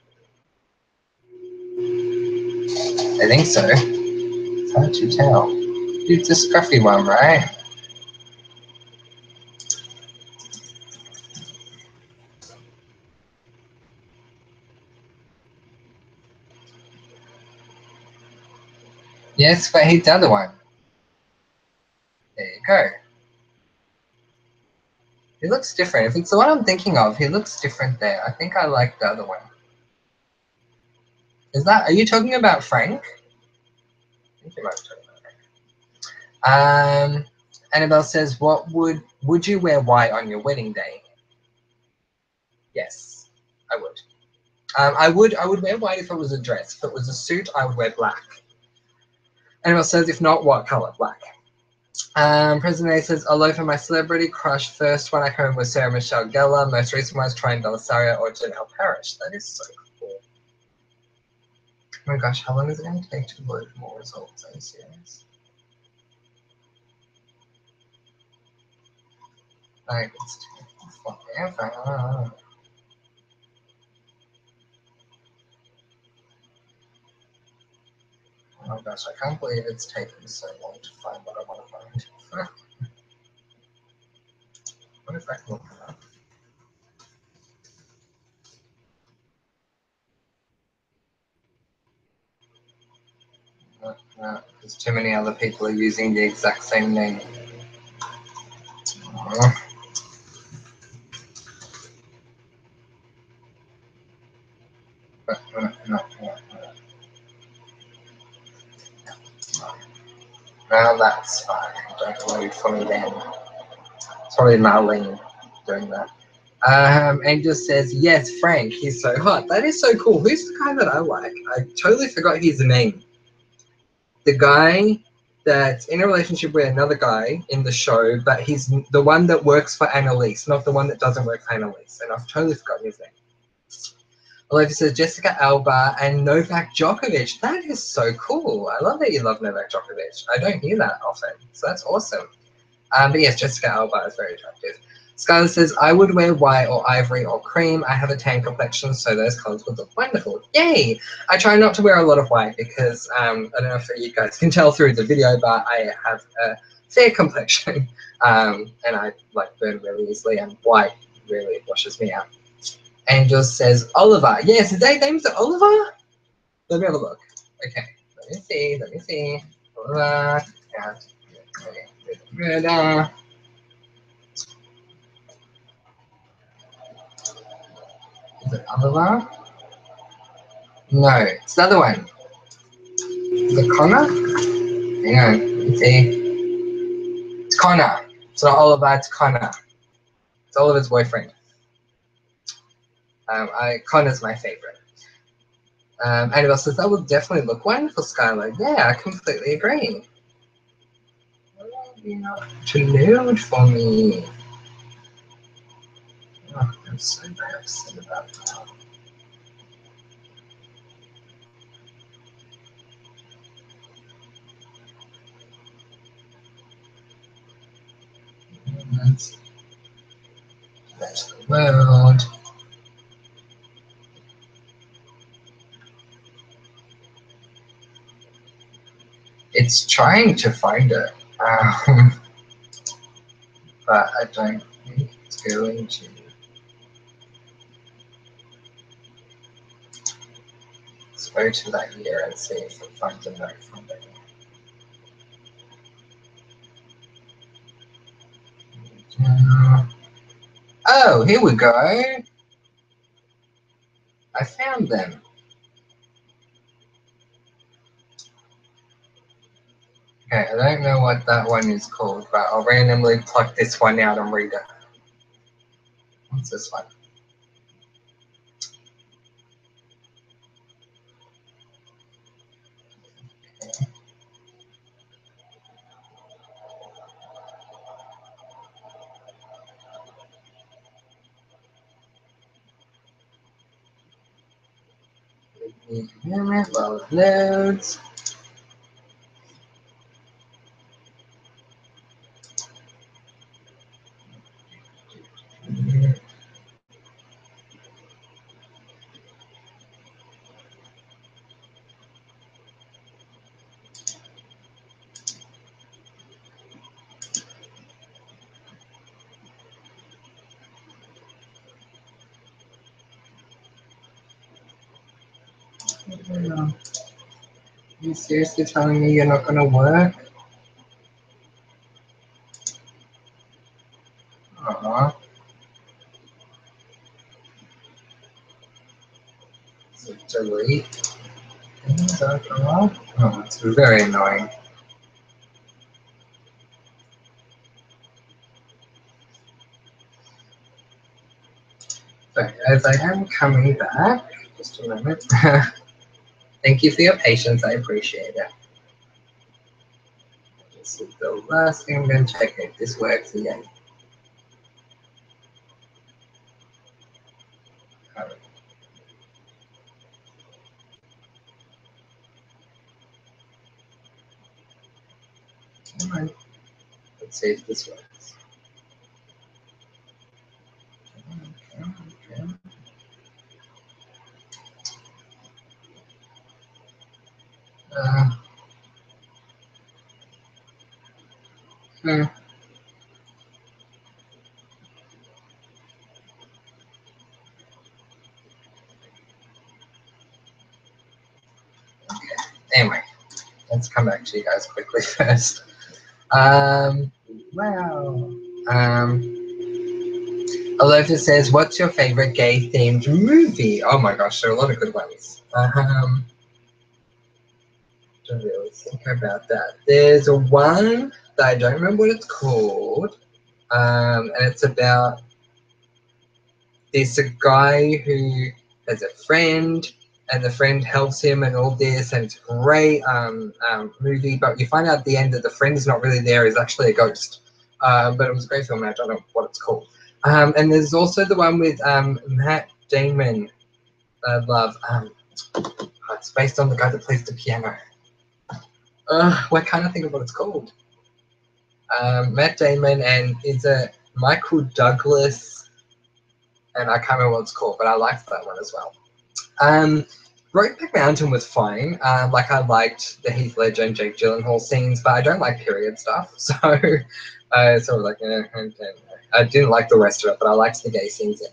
I think so. It's hard to tell. It's a scruffy one, right? Yes, but he's the other one. There you go. He looks different. If it's the one I'm thinking of, he looks different there. I think I like the other one. Are you talking about Frank? I think you might be talking about Frank. Annabelle says, would you wear white on your wedding day? Yes, I would. I would wear white if it was a dress. If it was a suit, I would wear black. Annabelle says, if not, what color? Black. President A says, although for my celebrity crush, first one I came was Sarah Michelle Gellar, most recent one was Tryon Belisario or Janelle Parrish. That is so cool. Oh my gosh, how long is it going to take to load more results? Are you serious? Like, it's taking forever. Oh my gosh, I can't believe it's taken so long to find what I want to find. What if I can look it up? No, because too many other people are using the exact same name. Oh. Well, that's fine. Don't load for me then. Sorry, Marlene, doing that. Angel says, yes, Frank, he's so hot. That is so cool. Who's the guy that I like? I totally forgot his name. The guy that's in a relationship with another guy in the show, but he's the one that works for Annalise, not the one that doesn't work for Annalise. And I've totally forgotten his name. Olivia says Jessica Alba and Novak Djokovic. That is so cool. I love that you love Novak Djokovic. I don't hear that often, so that's awesome. But yes, Jessica Alba is very attractive. Skylar says, I would wear white or ivory or cream. I have a tan complexion, so those colors would look wonderful. Yay! I try not to wear a lot of white because I don't know if you guys can tell through the video, but I have a fair complexion and I like burn really easily, and white really washes me out. Angel says, Oliver. Yes, his name is Oliver? Let me have a look. Okay, let me see. Oliver. Is it Oliver? No, it's the other one. Is it Connor? Hang on, let me see. It's Connor. It's not Oliver, it's Connor. It's Oliver's boyfriend. Connor's my favorite. Annabelle says, that would definitely look wonderful, Skylar. Yeah, I completely agree. You're not too nude for me. Oh, I'm so very upset about that. That's the world. It's trying to find it, but I don't think it's going to. Let's go to that year and see if it finds a note from it. Oh, here we go. I found them. Okay, I don't know what that one is called, but I'll randomly pluck this one out and read it. What's this one? Minute while it loads. you seriously telling me you're not going to work? Aw. So delete. Oh, it's very annoying. So, as I am coming back, just a moment. Thank you for your patience. I appreciate it. This is the last thing I'm going to check if this works again. Come on. Let's see if this works. Okay. Hmm. Anyway, let's come back to you guys quickly first. Wow. Alofa says, what's your favorite gay themed movie? Oh my gosh, there are a lot of good ones. Don't really think about that. There's one that I don't remember what it's called. And it's about this guy who has a friend and the friend helps him and all this, and it's a great movie, but you find out at the end that the friend is not really there, he's actually a ghost. But it was a great film and I don't know what it's called. And there's also the one with Matt Damon, I love. It's based on the guy that plays the piano. Why can't I think of what it's called? Matt Damon and is it Michael Douglas, and I can't remember what it's called, but I liked that one as well. Brokeback Mountain was fine. Like I liked the Heath Ledger and Jake Gyllenhaal scenes, but I don't like period stuff, so it's sort of like I didn't like the rest of it, but I liked the gay scenes in.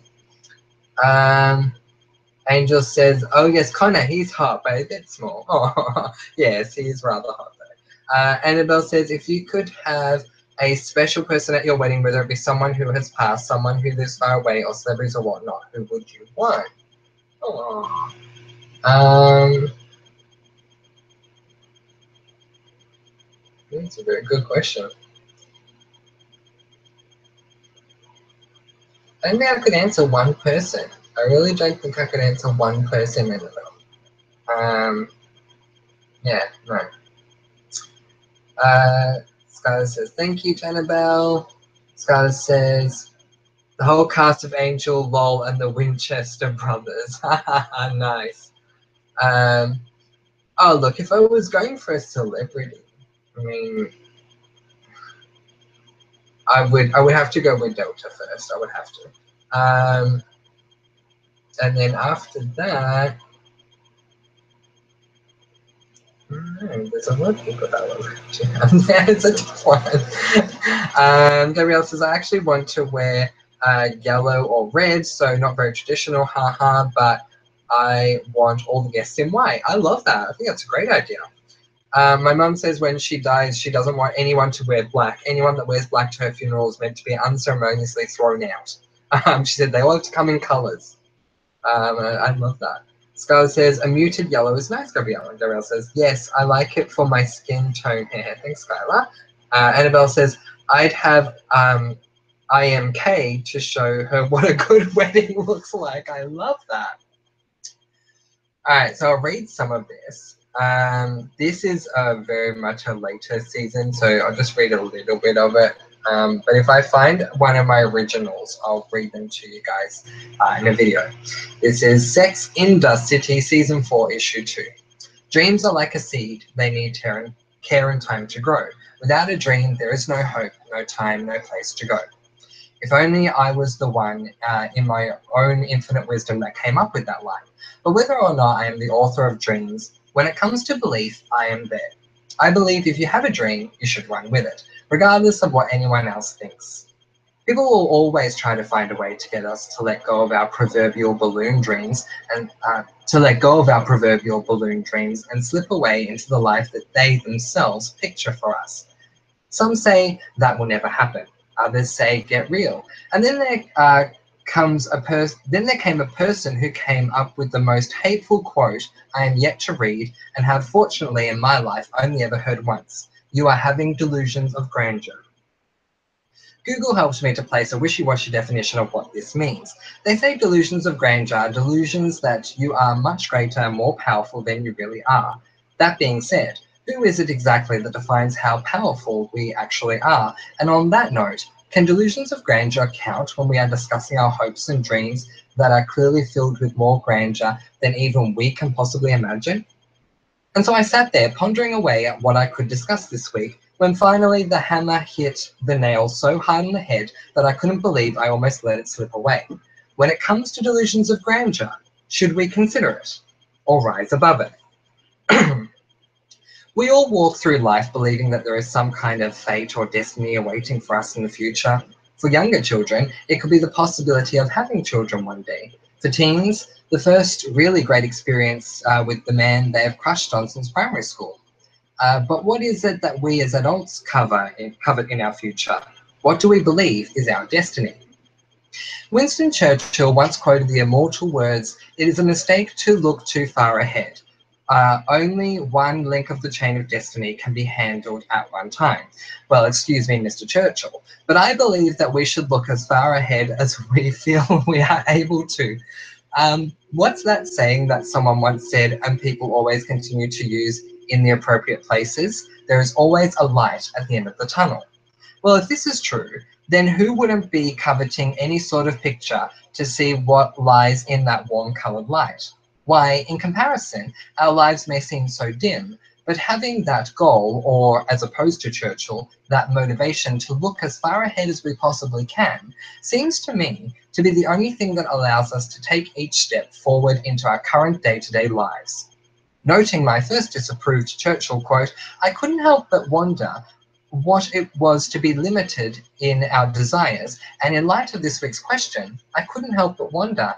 Angel says, "Oh yes, Connor, he's hot, but a bit small." Oh yes, he's rather hot though. Annabelle says, "If you could have a special person at your wedding, whether it be someone who has passed, someone who lives far away, or celebrities or whatnot, who would you want?" Oh. That's a very good question. I don't think I could answer one person. I really don't think I could answer one person, Annabelle. Yeah, no. Skylar says, thank you, Annabelle. Skylar says, the whole cast of Angel, Lol, and the Winchester brothers. Nice. Oh, look, if I was going for a celebrity, I mean, I would have to go with Delta first. I would have to. And then after that, there's a lot of people that I would like to have. Yeah, it's a tough one. Gabrielle says, I actually want to wear yellow or red, so not very traditional, haha, but I want all the guests in white. I love that. I think that's a great idea. My mum says when she dies, she doesn't want anyone to wear black. Anyone that wears black to her funeral is meant to be unceremoniously thrown out. She said they all have to come in colours. I love that. Scarlett says, a muted yellow is nice, Gabrielle. And Gabrielle says, yes, I like it for my skin tone hair. Thanks, Skylar. Annabelle says, I'd have IMK to show her what a good wedding looks like. I love that. All right, so I'll read some of this. This is very much a later season, so I'll just read a little bit of it. But if I find one of my originals, I'll read them to you guys in a video. This is Sex in Dust City, Season 4, Issue 2. Dreams are like a seed. They need care and time to grow. Without a dream, there is no hope, no time, no place to go. If only I was the one in my own infinite wisdom that came up with that line. But whether or not I am the author of dreams, when it comes to belief, I am there. I believe if you have a dream, you should run with it, regardless of what anyone else thinks. People will always try to find a way to get us to let go of our proverbial balloon dreams and slip away into the life that they themselves picture for us. Some say that will never happen. Others say get real. And then there came a person who came up with the most hateful quote I am yet to read and have fortunately in my life only ever heard once. You are having delusions of grandeur. Google helps me to place a wishy-washy definition of what this means. They say delusions of grandeur are delusions that you are much greater and more powerful than you really are. That being said, who is it exactly that defines how powerful we actually are? And on that note, can delusions of grandeur count when we are discussing our hopes and dreams that are clearly filled with more grandeur than even we can possibly imagine? And so I sat there pondering away at what I could discuss this week when finally the hammer hit the nail so hard on the head that I couldn't believe I almost let it slip away. When it comes to delusions of grandeur, should we consider it or rise above it? We all walk through life believing that there is some kind of fate or destiny awaiting for us in the future. For younger children, it could be the possibility of having children one day. For teens, the first really great experience with the man they have crushed on since primary school. But what is it that we as adults covet in our future? What do we believe is our destiny? Winston Churchill once quoted the immortal words, "It is a mistake to look too far ahead. Only one link of the chain of destiny can be handled at one time." Well, excuse me, Mr. Churchill, but I believe that we should look as far ahead as we feel we are able to. What's that saying that someone once said and people always continue to use in the appropriate places? There is always a light at the end of the tunnel. Well, if this is true, then who wouldn't be coveting any sort of picture to see what lies in that warm-colored light? Why, in comparison, our lives may seem so dim, but having that goal, or as opposed to Churchill, that motivation to look as far ahead as we possibly can, seems to me to be the only thing that allows us to take each step forward into our current day-to-day lives. Noting my first disapproved Churchill quote, I couldn't help but wonder what it was to be limited in our desires, and in light of this week's question, I couldn't help but wonder,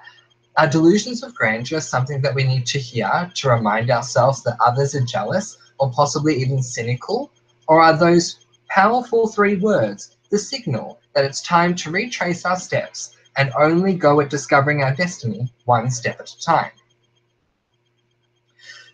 are delusions of grandeur something that we need to hear to remind ourselves that others are jealous or possibly even cynical? Or are those powerful three words the signal that it's time to retrace our steps and only go at discovering our destiny one step at a time?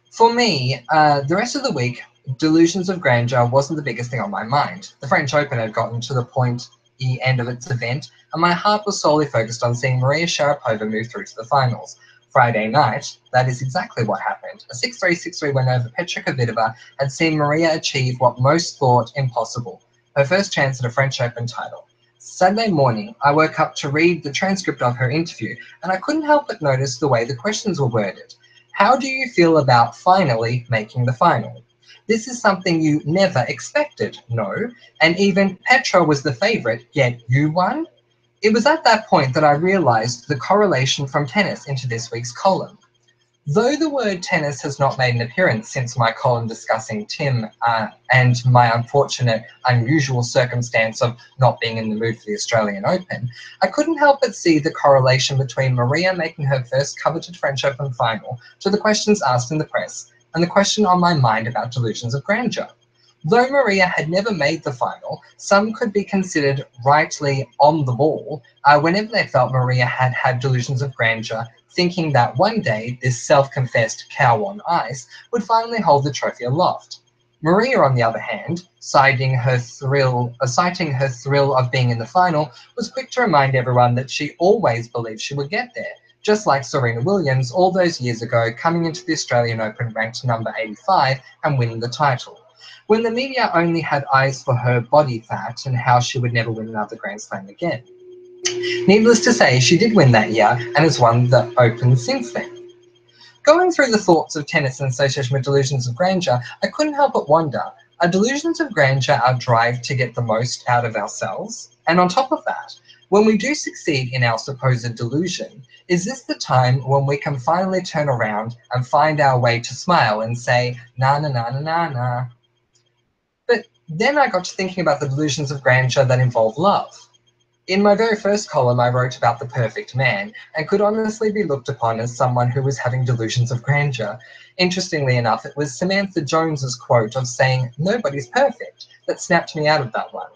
For me, the rest of the week, delusions of grandeur wasn't the biggest thing on my mind. The French Open had gotten to the end of its event, and my heart was solely focused on seeing Maria Sharapova move through to the finals. Friday night, that is exactly what happened. A 6-3, 6-3 win over Petra Kvitova had seen Maria achieve what most thought impossible, her first chance at a French Open title. Saturday morning, I woke up to read the transcript of her interview, and I couldn't help but notice the way the questions were worded. How do you feel about finally making the final? This is something you never expected, no? And even Petra was the favourite, yet you won? It was at that point that I realised the correlation from tennis into this week's column. Though the word tennis has not made an appearance since my column discussing Tim and my unfortunate, unusual circumstance of not being in the mood for the Australian Open, I couldn't help but see the correlation between Maria making her first coveted French Open final to the questions asked in the press and the question on my mind about delusions of grandeur. Though Maria had never made the final, some could be considered rightly on the ball whenever they felt Maria had had delusions of grandeur, thinking that one day this self-confessed cow on ice would finally hold the trophy aloft. Maria, on the other hand, citing her thrill of being in the final, was quick to remind everyone that she always believed she would get there, just like Serena Williams all those years ago, coming into the Australian Open ranked number 85 and winning the title, when the media only had eyes for her body fat and how she would never win another Grand Slam again. Needless to say, she did win that year and has won the Open since then. Going through the thoughts of tennis in association with delusions of grandeur, I couldn't help but wonder, are delusions of grandeur our drive to get the most out of ourselves? And on top of that, when we do succeed in our supposed delusion, is this the time when we can finally turn around and find our way to smile and say, na na na na na na? But then I got to thinking about the delusions of grandeur that involve love. In my very first column, I wrote about the perfect man and could honestly be looked upon as someone who was having delusions of grandeur. Interestingly enough, it was Samantha Jones's quote of saying, "Nobody's perfect," that snapped me out of that one.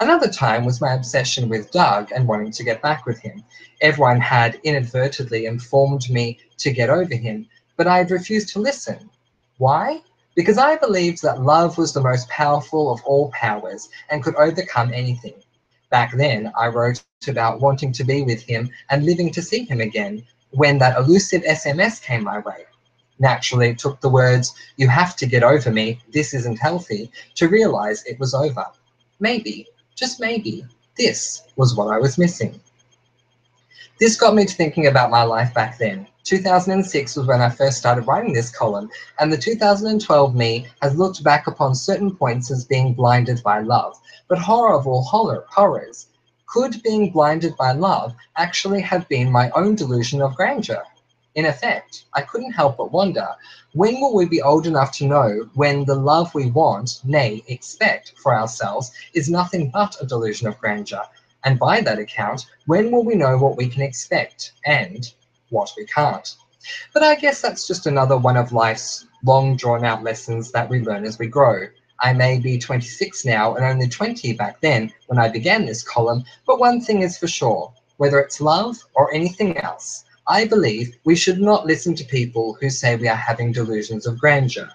Another time was my obsession with Doug and wanting to get back with him. Everyone had inadvertently informed me to get over him, but I had refused to listen. Why? Because I believed that love was the most powerful of all powers and could overcome anything. Back then, I wrote about wanting to be with him and living to see him again when that elusive SMS came my way. Naturally, it took the words, "You have to get over me, this isn't healthy," to realize it was over. Maybe, just maybe, this was what I was missing. This got me to thinking about my life back then. 2006 was when I first started writing this column, and the 2012 me has looked back upon certain points as being blinded by love. But horror of all horrors, could being blinded by love actually have been my own delusion of grandeur? In effect, I couldn't help but wonder, when will we be old enough to know when the love we want, nay, expect for ourselves, is nothing but a delusion of grandeur? And by that account, when will we know what we can expect and what we can't? But I guess that's just another one of life's long drawn out lessons that we learn as we grow. I may be 26 now and only 20 back then when I began this column, but one thing is for sure, whether it's love or anything else, I believe we should not listen to people who say we are having delusions of grandeur.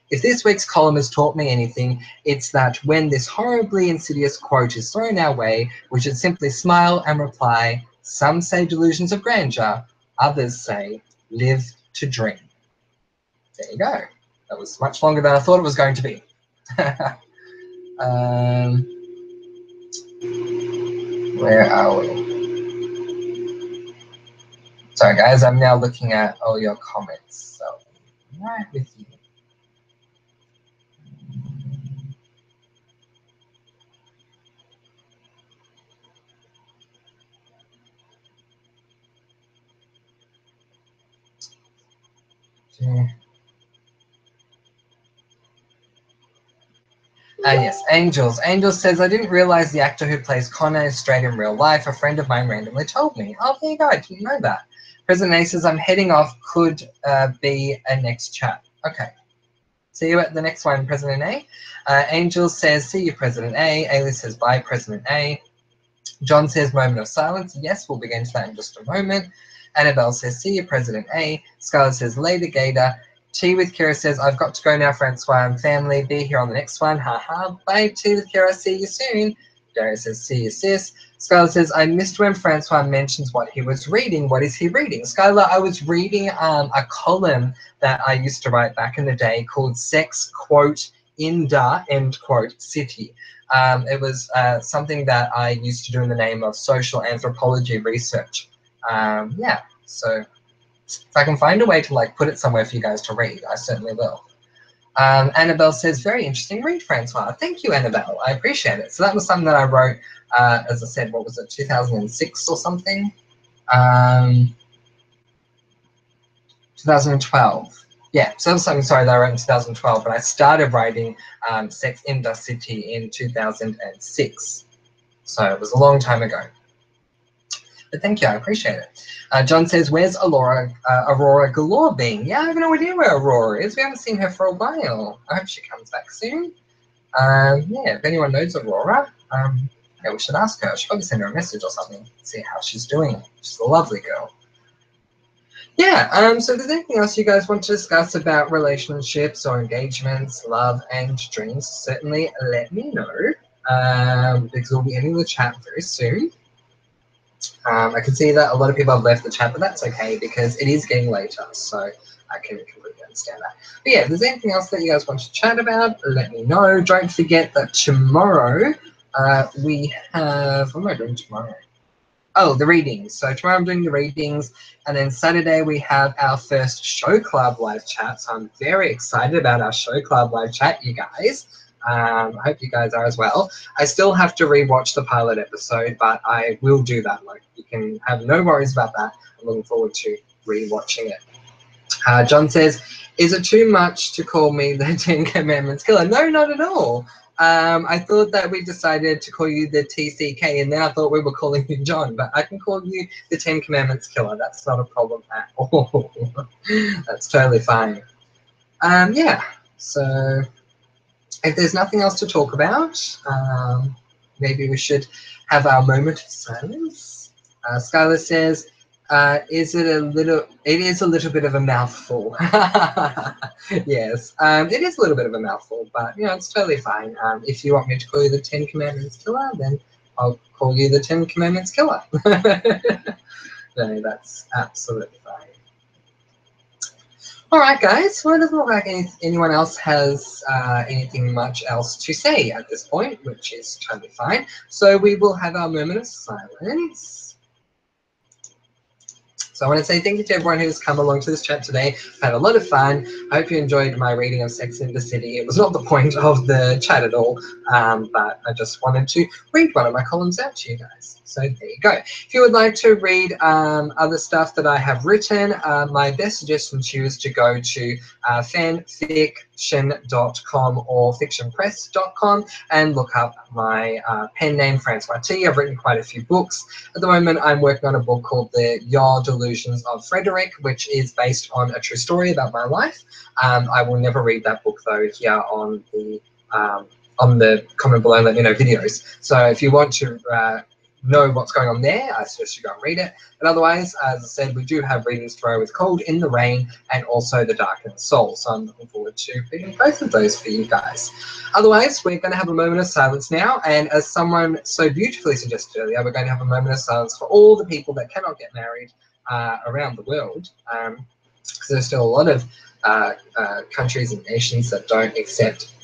If this week's column has taught me anything, it's that when this horribly insidious quote is thrown our way, we should simply smile and reply, "Some say delusions of grandeur, others say live to dream." There you go. That was much longer than I thought it was going to be. Where are we? Sorry guys, I'm now looking at all your comments. So right with you. Yes, Angels. Angels says, "I didn't realize the actor who plays Connor is straight in real life. A friend of mine randomly told me." Oh, there you go. I didn't know that. President A says, "I'm heading off. Could be a next chat." Okay. See you at the next one, President A. Angel says, "See you, President A." Ayla says, "Bye, President A." John says, "Moment of silence." Yes, we'll begin to that in just a moment. Annabelle says, "See you, President A." Scarlett says, "Later, Gator." Tea with Kira says, "I've got to go now, Francois and family. Be here on the next one. Haha. Bye, Tea with Kira. See you soon." Daria says, "See you, sis." Skylar says, "I missed when Francois mentions what he was reading. What is he reading?" Skylar, I was reading a column that I used to write back in the day called Sex, quote, in the, end quote, city. It was something that I used to do in the name of social anthropology research. Yeah, so if I can find a way to like put it somewhere for you guys to read, I certainly will. Annabelle says, "Very interesting read, Francois." Thank you, Annabelle. I appreciate it. So that was something that I wrote, as I said, what was it, 2006 or something? 2012. Yeah, so that was something, sorry, that I wrote in 2012, but I started writing Sex in the City in 2006. So it was a long time ago. But thank you, I appreciate it. John says, "Where's Aurora Galore being?" Yeah, I have no idea where Aurora is. We haven't seen her for a while. I hope she comes back soon. Yeah, if anyone knows Aurora, yeah, we should ask her. I should probably send her a message or something, see how she's doing. She's a lovely girl. Yeah, so if there's anything else you guys want to discuss about relationships or engagements, love and dreams, certainly let me know, because we'll be ending the chat very soon. I can see that a lot of people have left the chat, but that's okay because it is getting later, so I can completely understand that. But yeah, if there's anything else that you guys want to chat about, let me know. Don't forget that tomorrow we have, what am I doing tomorrow? Oh, the readings. So tomorrow I'm doing the readings, and then Saturday we have our first Show Club live chat. So I'm very excited about our Show Club live chat, you guys. I hope you guys are as well. I still have to rewatch the pilot episode, but I will do that. Like, you can have no worries about that. I'm looking forward to rewatching it. John says, "Is it too much to call me the Ten Commandments killer?" No, not at all. I thought that we decided to call you the TCK, and then I thought we were calling you John, but I can call you the Ten Commandments Killer. That's not a problem at all. That's totally fine. Yeah, so if there's nothing else to talk about, maybe we should have our moment of silence. Skylar says, is it a little, it is a little bit of a mouthful. Yes, it is a little bit of a mouthful, but you know, it's totally fine. If you want me to call you the Ten Commandments Killer, then I'll call you the Ten Commandments Killer. No, that's absolutely fine. All right, guys. Well, it doesn't look like anyone else has anything much else to say at this point, which is totally fine. So we will have our moment of silence. So I want to say thank you to everyone who's come along to this chat today. I had a lot of fun. I hope you enjoyed my reading of Sex and the City. It was not the point of the chat at all, but I just wanted to read one of my columns out to you guys. So there you go. If you would like to read other stuff that I have written, my best suggestion to you is to go to fanfiction.com or fictionpress.com and look up my pen name, Francois T. I've written quite a few books. At the moment, I'm working on a book called The Your Delusions of Frederick, which is based on a true story about my life. I will never read that book, though, here on the comment below and let me know videos. So if you want to know what's going on there, I suggest you go and read it. But otherwise, as I said, we do have readings tomorrow with Cold in the Rain and also The Darkened Soul. So I'm looking forward to reading both of those for you guys. Otherwise, we're going to have a moment of silence now. And as someone so beautifully suggested earlier, we're going to have a moment of silence for all the people that cannot get married around the world. Because there's still a lot of countries and nations that don't accept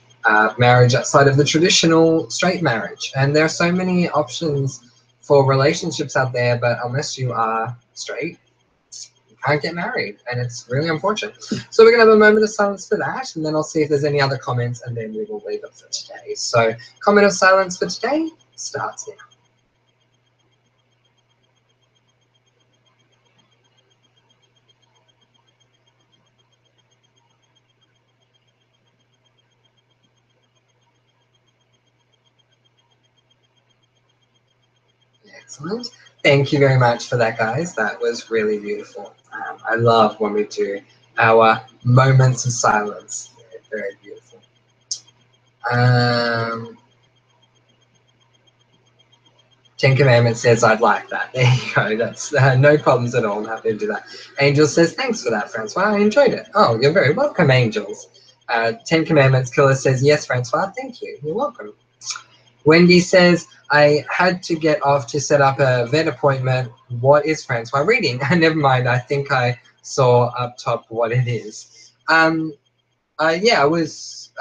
marriage outside of the traditional straight marriage. And there are so many options for relationships out there, but unless you are straight, you can't get married, and it's really unfortunate. So we're gonna have a moment of silence for that, and then I'll see if there's any other comments, and then we will leave it for today. So comment of silence for today starts now. Excellent. Thank you very much for that, guys. That was really beautiful. I love when we do our moments of silence. Very, very beautiful. Ten Commandments says, I'd like that. There you go. That's no problems at all. I'm happy to do that. Angel says, thanks for that, Francois. I enjoyed it. Oh, you're very welcome, Angels. Ten Commandments Killer says, yes, Francois. Thank you. You're welcome. Wendy says, I had to get off to set up a vet appointment. What is Francois reading? Never mind. I think I saw up top what it is. Yeah, I was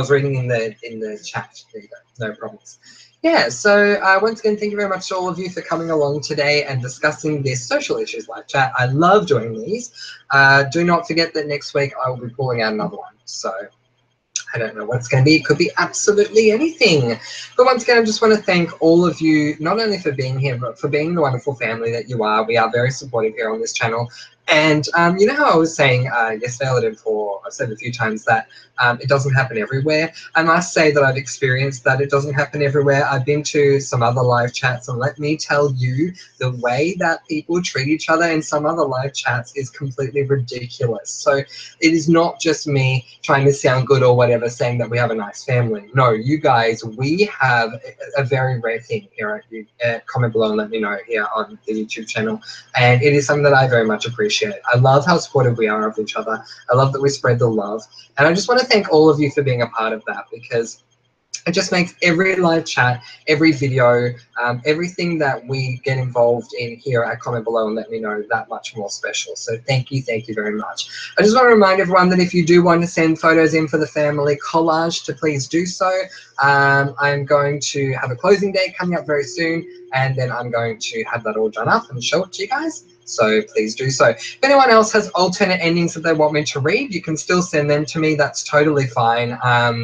reading in the chat. There you go. No problems. Yeah, so once again, thank you very much to all of you for coming along today and discussing this social issues live chat. I love doing these. Do not forget that next week I will be pulling out another one. So I don't know what it's going to be. It could be absolutely anything. But once again, I just want to thank all of you, not only for being here, but for being the wonderful family that you are. We are very supportive here on this channel. And you know how I was saying yesterday, I've said a few times that it doesn't happen everywhere. I must say that I've experienced that it doesn't happen everywhere. I've been to some other live chats, and let me tell you, the way that people treat each other in some other live chats is completely ridiculous. So it is not just me trying to sound good or whatever, saying that we have a nice family. No, you guys, we have a very rare thing here at you. Comment below and let me know here on the YouTube channel. And it is something that I very much appreciate. I love how supportive we are of each other. I love that we spread the love. And I just want to thank all of you for being a part of that, because it just makes every live chat, every video, everything that we get involved in here at Comment Below and let me know that much more special. So thank you very much. I just want to remind everyone that if you do want to send photos in for the family collage, to please do so. I'm going to have a closing date coming up very soon, and then I'm going to have that all done up and show it to you guys. So please do so. If anyone else has alternate endings that they want me to read, you can still send them to me. That's totally fine.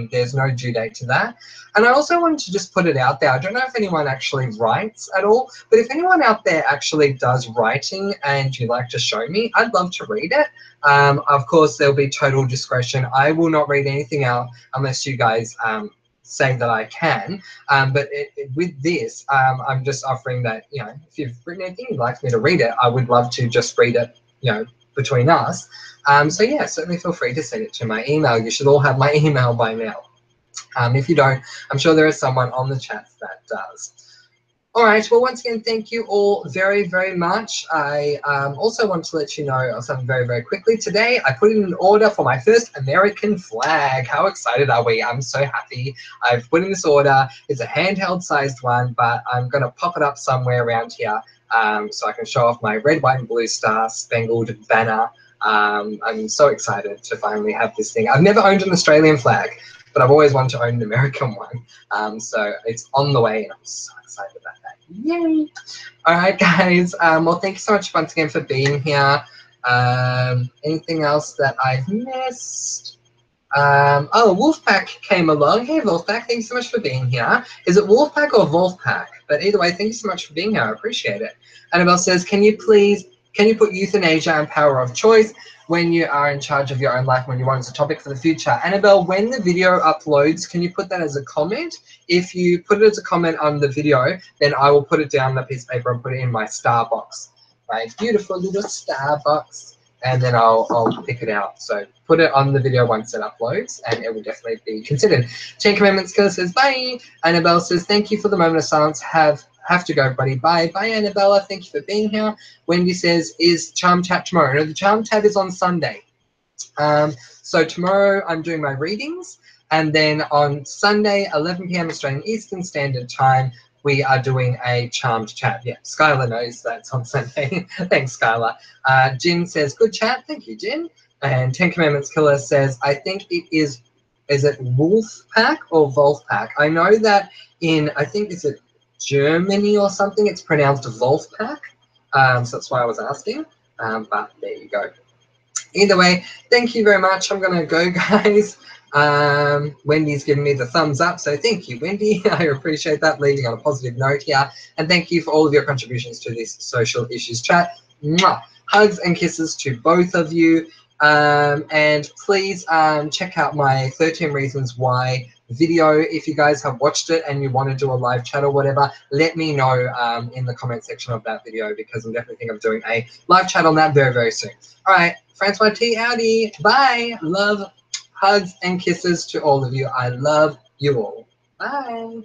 There's no due date to that. And I also wanted to just put it out there. I don't know if anyone actually writes at all, but if anyone out there actually does writing and you'd like to show me, I'd love to read it. Of course, there'll be total discretion. I will not read anything out unless you guys saying that I can, but with this, I'm just offering that, you know, if you've written anything you'd like me to read it, I would love to just read it, you know, between us. So yeah, certainly feel free to send it to my email. You should all have my email by now. If you don't, I'm sure there is someone on the chat that does. All right, well, once again, thank you all very, very much. I also want to let you know of something very, very quickly. Today, I put in an order for my first American flag. How excited are we? I'm so happy. I've put in this order. It's a handheld sized one, but I'm going to pop it up somewhere around here so I can show off my red, white, and blue star spangled banner. I'm so excited to finally have this thing. I've never owned an Australian flag, but I've always wanted to own an American one. So it's on the way, and I'm so excited about that. Yay! All right, guys. Well, thank you so much once again for being here. Anything else that I've missed? Oh, Wolfpack came along. Hey, Wolfpack, thanks so much for being here. Is it Wolfpack or Wolfpack? But either way, thank you so much for being here. I appreciate it. Annabelle says, can you put euthanasia and power of choice when you are in charge of your own life, when you want as a topic for the future? Annabelle, when the video uploads, can you put that as a comment? If you put it as a comment on the video, then I will put it down on a piece of paper and put it in my star box, my beautiful little star box, and then I'll pick it out. So put it on the video once it uploads, and it will definitely be considered. 10 Commandments Killer says, bye. Annabelle says, thank you for the moment of silence. Have to go, buddy. Bye. Bye, Annabella. Thank you for being here. Wendy says, is Charm Chat tomorrow? No, the Charm Chat is on Sunday. So tomorrow I'm doing my readings, and then on Sunday, 11 p.m. Australian Eastern Standard Time, we are doing a Charmed Chat. Yeah, Skylar knows that's on Sunday. Thanks, Skylar. Jin says, good chat. Thank you, Jin. And 10 Commandments Killer says, I think it is it Wolfpack or Wolfpack? I know that in, I think, is it Germany or something, it's pronounced Wolfpack. So that's why I was asking. But there you go. Either way, thank you very much. I'm going to go, guys. Wendy's giving me the thumbs up, so thank you, Wendy. I appreciate that, leaving on a positive note here. And thank you for all of your contributions to this social issues chat. Mwah! Hugs and kisses to both of you. And please check out my 13 Reasons Why video. If you guys have watched it and you want to do a live chat or whatever, let me know in the comment section of that video, because I'm definitely thinking of doing a live chat on that very, very soon. All right, Francois T. Audi. Bye. Love, hugs, and kisses to all of you. I love you all. Bye.